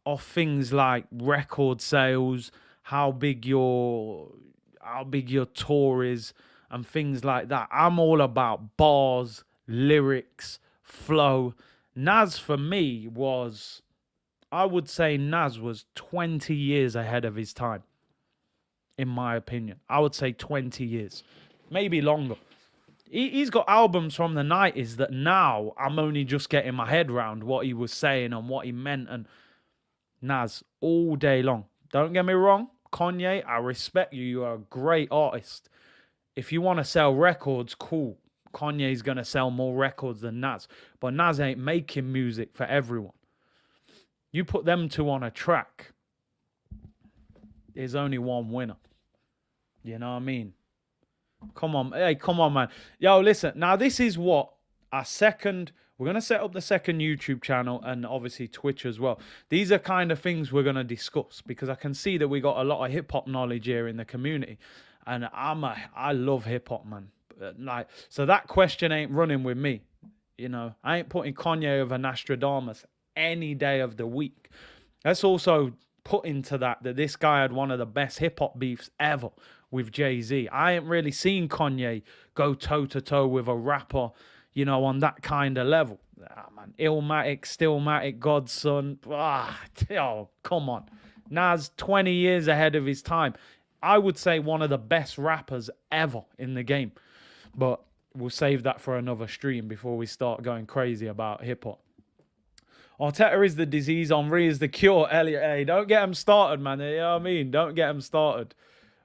[SPEAKER 1] off things like record sales, how big your tour is, and things like that. I'm all about bars, lyrics, flow. Nas, for me, I would say Nas was 20 years ahead of his time, in my opinion. I would say 20 years, maybe longer. He's got albums from the 90s that now I'm only just getting my head around what he was saying and what he meant. And Nas, all day long. Don't get me wrong, Kanye, I respect you. You are a great artist. If you want to sell records, cool. Kanye's going to sell more records than Nas. But Nas ain't making music for everyone. You put them two on a track, there's only one winner. You know what I mean? Come on. Hey, come on, man. Yo, listen. Now, this is what we're going to set up the second YouTube channel and obviously Twitch as well. These are kind of things we're going to discuss because I can see that we got a lot of hip-hop knowledge here in the community. And I love hip-hop, man. So that question ain't running with me. You know, I ain't putting Kanye over Nostradamus any day of the week. Let's also put into that this guy had one of the best hip-hop beefs ever with Jay-Z. I ain't really seen Kanye go toe-to-toe with a rapper, you know, on that kind of level. Ah, man. Illmatic, Stillmatic, Godson. Oh, come on. Nas, 20 years ahead of his time. I would say one of the best rappers ever in the game. But we'll save that for another stream before we start going crazy about hip-hop. Arteta is the disease, Henri is the cure. Elliot, hey, don't get him started, man. You know what I mean? Don't get him started.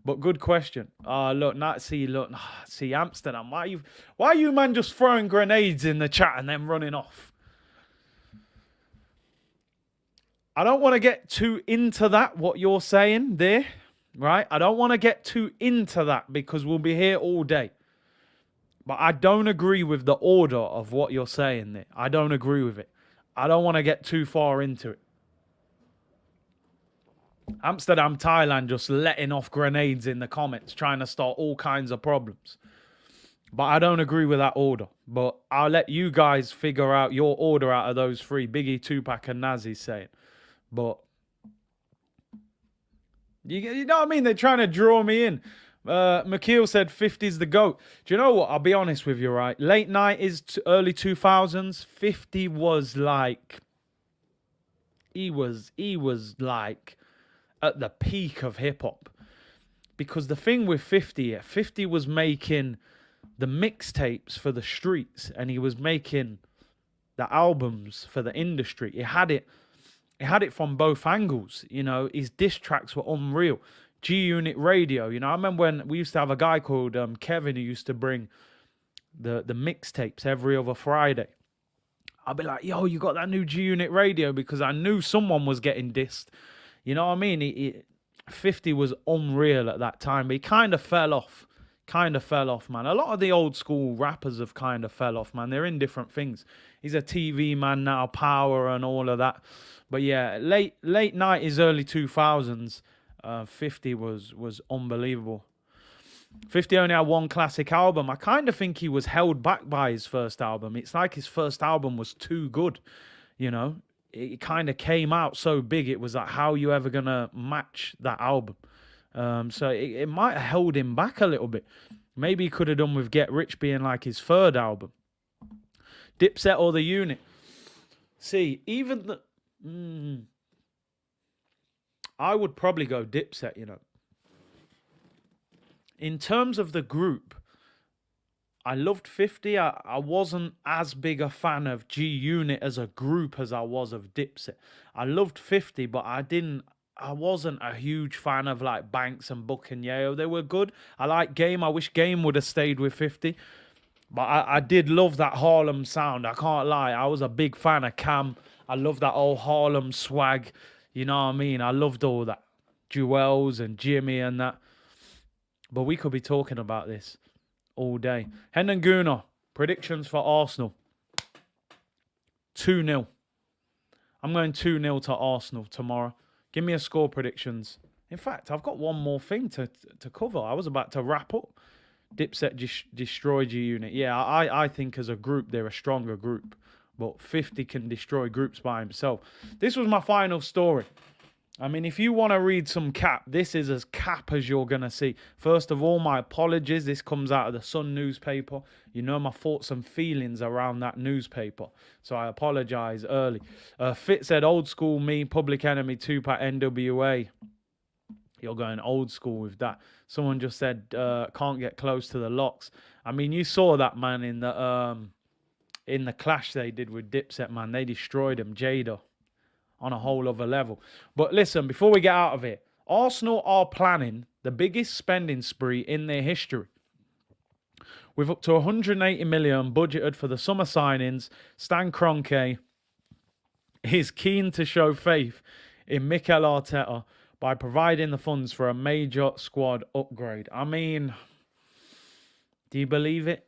[SPEAKER 1] But good question. Look, Amsterdam. Why are you, man, just throwing grenades in the chat and then running off? I don't want to get too into that, what you're saying there, right? I don't want to get too into that because we'll be here all day. But I don't agree with the order of what you're saying there. I don't agree with it. I don't want to get too far into it. Amsterdam, Thailand, just letting off grenades in the comments, trying to start all kinds of problems. But I don't agree with that order. But I'll let you guys figure out your order out of those three. Biggie, Tupac, and Nazi's saying. But you know what I mean? They're trying to draw me in. Mikel said 50's the GOAT. Do you know what? I'll be honest with you, right? Late 90s to early 2000s, 50 was like... He was like at the peak of hip-hop. Because the thing with 50 was making the mixtapes for the streets. And he was making the albums for the industry. He had it from both angles. You know, his diss tracks were unreal. G-Unit radio. You know, I remember when we used to have a guy called Kevin who used to bring the mixtapes every other Friday. I'd be like, yo, you got that new G-Unit radio? Because I knew someone was getting dissed. You know what I mean? 50 was unreal at that time, but he kind of fell off. Man. A lot of the old school rappers have kind of fell off, man. They're in different things. He's a TV man now, Power and all of that. But yeah, late 90s, early 2000s, 50 was unbelievable. 50 only had one classic album. I kind of think he was held back by his first album. It's like his first album was too good, you know. It kind of came out so big. It was like, how are you ever going to match that album? So it might have held him back a little bit. Maybe he could have done with Get Rich being like his third album. Dipset or The Unit? See, even the... I would probably go Dipset, you know. In terms of the group, I loved 50. I wasn't as big a fan of G-Unit as a group as I was of Dipset. I loved 50, but I wasn't a huge fan of like Banks and Buck and Yayo. They were good. I like Game. I wish Game would have stayed with 50. But I did love that Harlem sound. I can't lie. I was a big fan of Cam. I love that old Harlem swag. You know what I mean? I loved all that. Jewels and Jimmy and that. But we could be talking about this all day. Hendon Gunnar, predictions for Arsenal. 2-0. I'm going 2-0 to Arsenal tomorrow. Give me a score predictions. In fact, I've got one more thing to cover. I was about to wrap up. Dipset destroy G-Unit. Yeah, I think as a group, they're a stronger group. But 50 can destroy groups by himself. This was my final story. I mean, if you want to read some cap, this is as cap as you're going to see. First of all, my apologies. This comes out of the Sun newspaper. You know my thoughts and feelings around that newspaper. So I apologize early. Fit said, old school me, Public Enemy, Tupac, NWA. You're going old school with that. Someone just said, can't get close to the locks. I mean, you saw that, man, in the clash they did with Dipset, man. They destroyed him, Jada. On a whole other level. But listen, before we get out of here, Arsenal are planning the biggest spending spree in their history. With up to 180 million budgeted for the summer signings, Stan Kroenke is keen to show faith in Mikel Arteta by providing the funds for a major squad upgrade. I mean, do you believe it?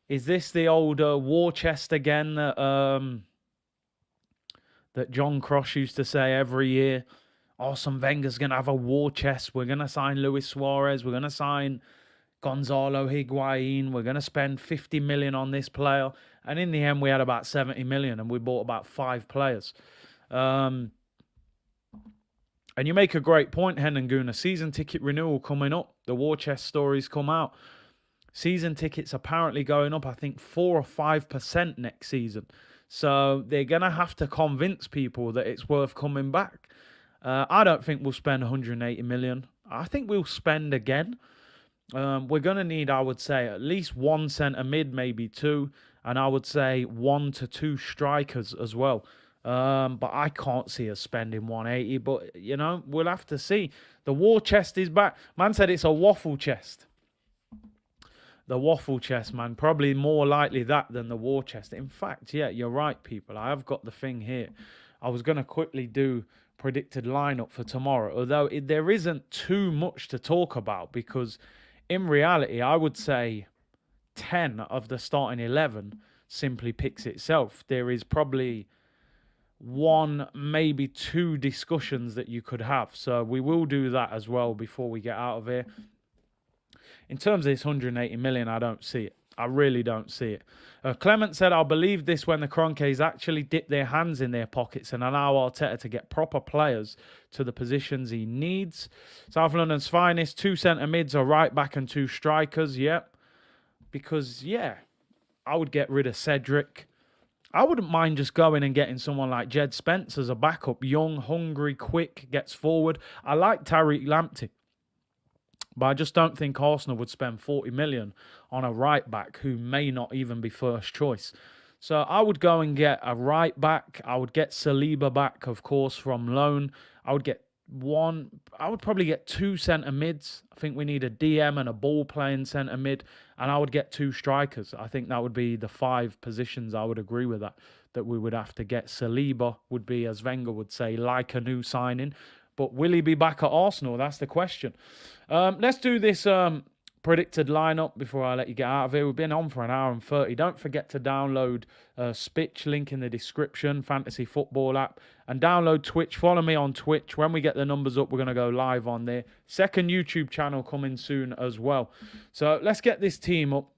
[SPEAKER 1] Is this the old Warchest again that John Cross used to say every year? Arsene Wenger's going to have a war chest. We're going to sign Luis Suarez. We're going to sign Gonzalo Higuain. We're going to spend 50 million on this player. And in the end, we had about 70 million and we bought about 5 players. And you make a great point, Hendon Gunnar. Season ticket renewal coming up. The war chest stories come out. Season tickets apparently going up, I think, 4 or 5% next season. So they're going to have to convince people that it's worth coming back. I don't think we'll spend 180 million. I think we'll spend again. We're going to need, I would say, at least 1 centre mid, maybe 2. And I would say 1 to 2 strikers as well. But I can't see us spending 180. But, you know, we'll have to see. The war chest is back. Man said it's a waffle chest. The waffle chest, man. Probably more likely that than the war chest. In fact, yeah, you're right, people. I have got the thing here. I was going to quickly do predicted lineup for tomorrow, although there isn't too much to talk about because in reality, I would say 10 of the starting 11 simply picks itself. There is probably 1, maybe 2 discussions that you could have. So we will do that as well before we get out of here. In terms of this 180 million, I don't see it. I really don't see it. Clement said, I'll believe this when the Kroenkes actually dip their hands in their pockets and allow Arteta to get proper players to the positions he needs. South London's finest, 2 centre mids, a right back and 2 strikers. Yep. Because, yeah, I would get rid of Cedric. I wouldn't mind just going and getting someone like Jed Spence as a backup. Young, hungry, quick, gets forward. I like Tariq Lamptey. But I just don't think Arsenal would spend 40 million on a right back who may not even be first choice. So I would go and get a right back. I would get Saliba back, of course, from loan. I would get I would probably get 2 centre mids. I think we need a DM and a ball playing centre mid, and I would get 2 strikers. I think that would be the 5 positions. I would agree with that we would have to get. Saliba would be, as Wenger would say, like a new signing. But will he be back at Arsenal? That's the question. Let's do this predicted lineup before I let you get out of here. We've been on for an hour and 30. Don't forget to download Spitch, link in the description, fantasy football app, and download Twitch. Follow me on Twitch. When we get the numbers up, we're going to go live on there. Second YouTube channel coming soon as well. So let's get this team up.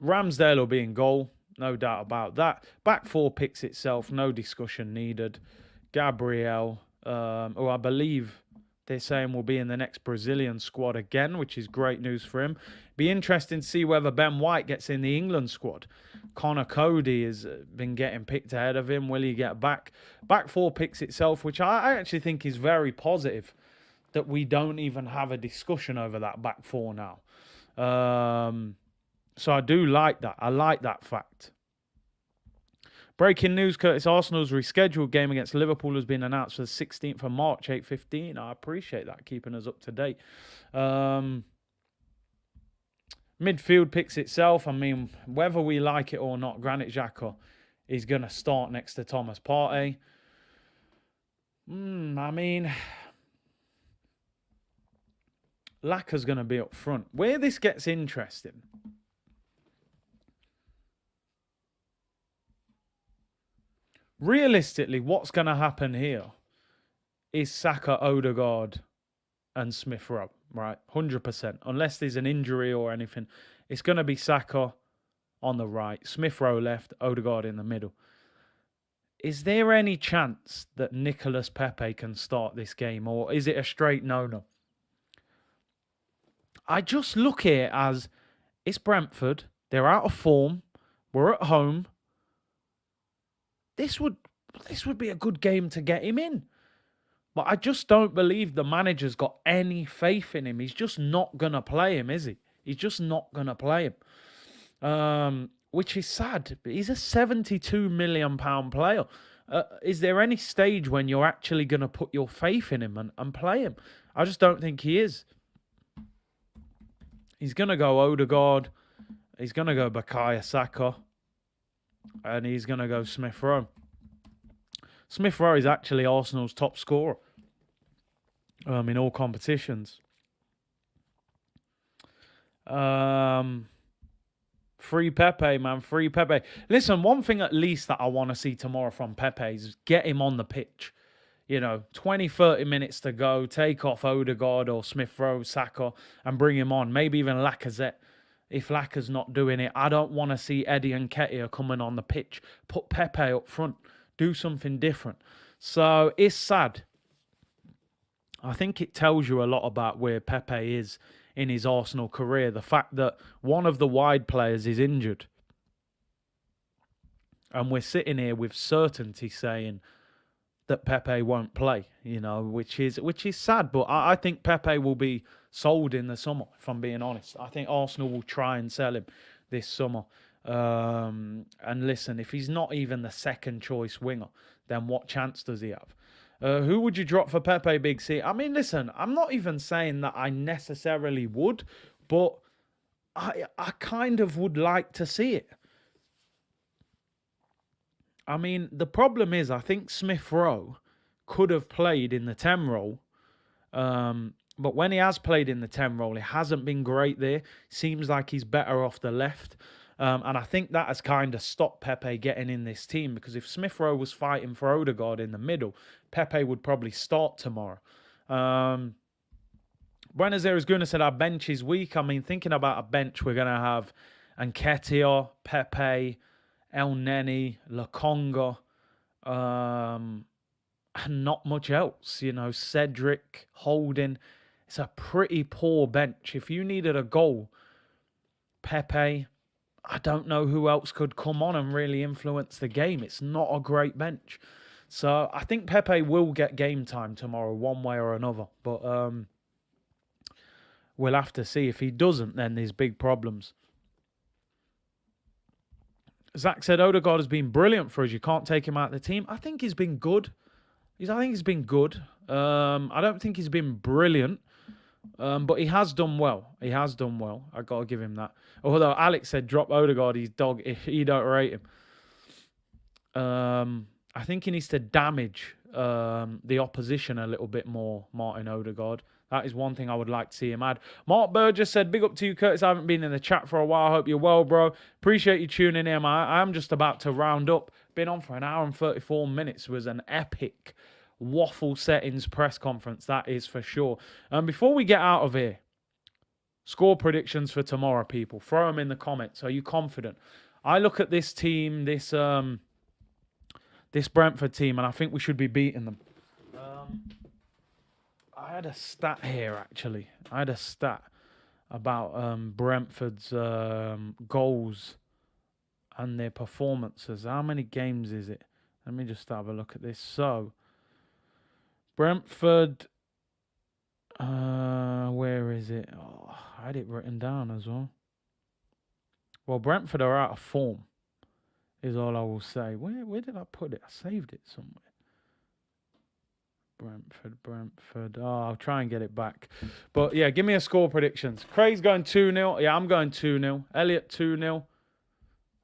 [SPEAKER 1] Ramsdale will be in goal, no doubt about that. Back 4 picks itself, no discussion needed. Gabriel, who I believe they're saying will be in the next Brazilian squad again, which is great news for him. Be interesting to see whether Ben White gets in the England squad. Connor Cody has been getting picked ahead of him. Will he get back? Back 4 picks itself, which I actually think is very positive that we don't even have a discussion over that back 4 now. So I do like that. I like that fact. Breaking news, Curtis. Arsenal's rescheduled game against Liverpool has been announced for the 16th of March, 8:15. I appreciate that, keeping us up to date. Midfield picks itself. I mean, whether we like it or not, Granit Xhaka is going to start next to Thomas Partey. I mean, Laka's going to be up front. Where this gets interesting... Realistically, what's going to happen here is Saka, Odegaard, and Smith Rowe, right? 100%. Unless there's an injury or anything, it's going to be Saka on the right, Smith Rowe left, Odegaard in the middle. Is there any chance that Nicolas Pepe can start this game, or is it a straight no-no? I just look at it as it's Brentford. They're out of form. We're at home. This would be a good game to get him in. But I just don't believe the manager's got any faith in him. He's just not going to play him, is he? He's just not going to play him. Which is sad. He's a £72 million player. Is there any stage when you're actually going to put your faith in him and play him? I just don't think he is. He's going to go Odegaard. He's going to go Bukayo Saka. And he's going to go Smith Rowe. Smith Rowe is actually Arsenal's top scorer in all competitions. Free Pepe, man. Free Pepe. Listen, one thing at least that I want to see tomorrow from Pepe is get him on the pitch. 20, 30 minutes to go. Take off Odegaard or Smith Rowe, Saka, and bring him on. Maybe even Lacazette. If Laka's not doing it, I don't want to see Eddie and Nketiah coming on the pitch. Put Pepe up front. Do something different. So it's sad. I think it tells you a lot about where Pepe is in his Arsenal career. The fact that one of the wide players is injured. And we're sitting here with certainty saying that Pepe won't play, which is sad. But I think Pepe will be sold in the summer, if I'm being honest. I think Arsenal will try and sell him this summer. And listen, if he's not even the second choice winger, then what chance does he have? Who would you drop for Pepe, Big C? I mean, listen, I'm not even saying that I necessarily would, but I kind of would like to see it. I mean, the problem is, I think Smith Rowe could have played in the 10 role. But when he has played in the 10 role, it hasn't been great there. Seems like he's better off the left. And I think that has kind of stopped Pepe getting in this team. Because if Smith Rowe was fighting for Odegaard in the middle, Pepe would probably start tomorrow. Buenos Aires Guna said our bench is weak. I mean, thinking about a bench, we're going to have Nketiah, Pepe, El Neni, Lokonga, and not much else. Cedric, Holding. It's a pretty poor bench. If you needed a goal, Pepe, I don't know who else could come on and really influence the game. It's not a great bench. So I think Pepe will get game time tomorrow, one way or another. But we'll have to see. If he doesn't, then there's big problems. Zach said, Odegaard has been brilliant for us. You can't take him out of the team. I think he's been good. I think he's been good. I don't think he's been brilliant, but he has done well. He has done well. I got to give him that. Although Alex said drop Odegaard, he's dog. He don't rate him. I think he needs to damage the opposition a little bit more, Martin Odegaard. That is one thing I would like to see him add. Mark Burgess said, big up to you, Curtis. I haven't been in the chat for a while. Hope you're well, bro. Appreciate you tuning in. I am just about to round up. Been on for an hour and 34 minutes. It was an epic waffle settings press conference, that is for sure. Before we get out of here, score predictions for tomorrow, people. Throw them in the comments. Are you confident? I look at this team, this Brentford team, and I think we should be beating them. I had a stat here, actually. I had a stat about Brentford's goals and their performances. How many games is it? Let me just have a look at this. So, Brentford, where is it? Oh, I had it written down as well. Well, Brentford are out of form, is all I will say. Where did I put it? I saved it somewhere. Brentford. Oh, I'll try and get it back. But yeah, give me a score predictions. Craig's going 2-0. Yeah, I'm going 2-0. Elliot 2-0.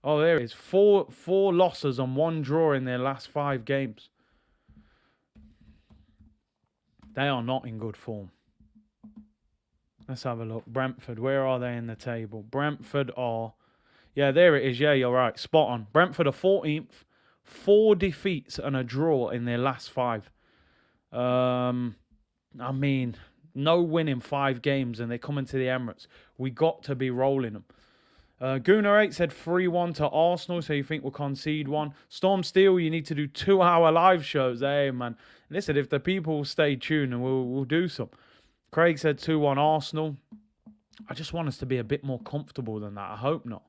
[SPEAKER 1] Oh, there it is. Four losses and 1 draw in their last 5 games. They are not in good form. Let's have a look. Brentford, where are they in the table? Brentford are... Yeah, there it is. Yeah, you're right. Spot on. Brentford are 14th. 4 defeats and a draw in their last 5. I mean, no win in 5 games and they're coming to the Emirates. We got to be rolling them. Gooner8 said 3-1 to Arsenal, so you think we'll concede 1. Storm Steel, you need to do 2-hour live shows. Hey, man. Listen, if the people stay tuned, and we'll do some. Craig said 2-1 Arsenal. I just want us to be a bit more comfortable than that. I hope not.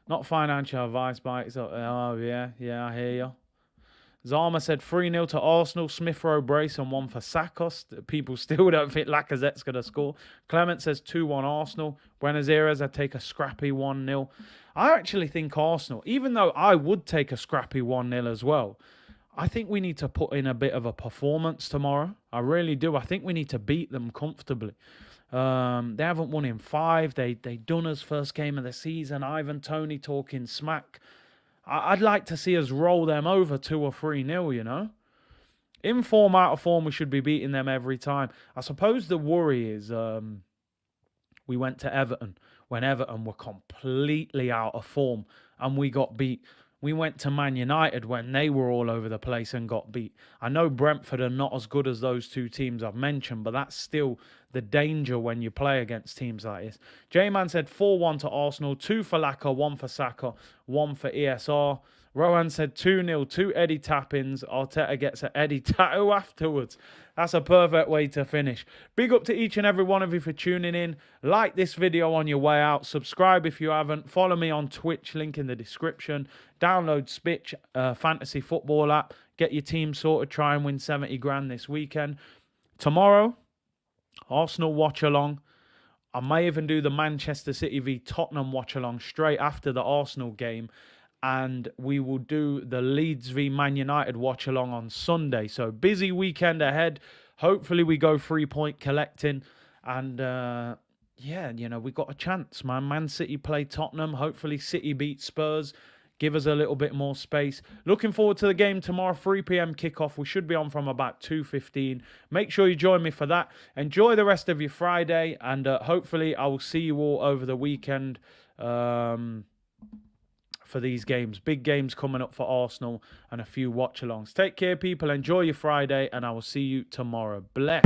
[SPEAKER 1] Not financial advice, Bikes. Oh, yeah, I hear you. Zama said 3-0 to Arsenal. Smith Rowe brace and 1 for Sakos. People still don't think Lacazette's going to score. Clement says 2-1 Arsenal. Buenos Aires, I'd take a scrappy 1-0. I actually think Arsenal, even though I would take a scrappy 1-0 as well, I think we need to put in a bit of a performance tomorrow. I really do. I think we need to beat them comfortably. They haven't won in 5. They done us first game of the season. Ivan Toney talking smack. I'd like to see us roll them over 2 or 3-0, you know. In form, out of form, we should be beating them every time. I suppose the worry is we went to Everton when Everton were completely out of form and we got beat. We went to Man United when they were all over the place and got beat. I know Brentford are not as good as those 2 teams I've mentioned, but that's still the danger when you play against teams like this. J-Man said 4-1 to Arsenal, 2 for Laka, 1 for Saka, 1 for ESR. Rohan said 2-0, 2 Eddie tap-ins. Arteta gets an Eddie tattoo afterwards. That's a perfect way to finish. Big up to each and every one of you for tuning in. Like this video on your way out. Subscribe if you haven't. Follow me on Twitch, link in the description. Download Spitch fantasy football app. Get your team sorted. Try and win 70 grand this weekend. Tomorrow, Arsenal watch along. I may even do the Manchester City v Tottenham watch along straight after the Arsenal game. And we will do the Leeds v Man United watch along on Sunday. So busy weekend ahead. Hopefully we go 3-point collecting. And yeah, you know, we got a chance, man. Man City play Tottenham. Hopefully City beat Spurs. Give us a little bit more space. Looking forward to the game tomorrow, 3 p.m. kickoff. We should be on from about 2:15. Make sure you join me for that. Enjoy the rest of your Friday. And hopefully I will see you all over the weekend. For these games. Big games coming up for Arsenal and a few watch-alongs. Take care, people. Enjoy your Friday, and I will see you tomorrow. Bless.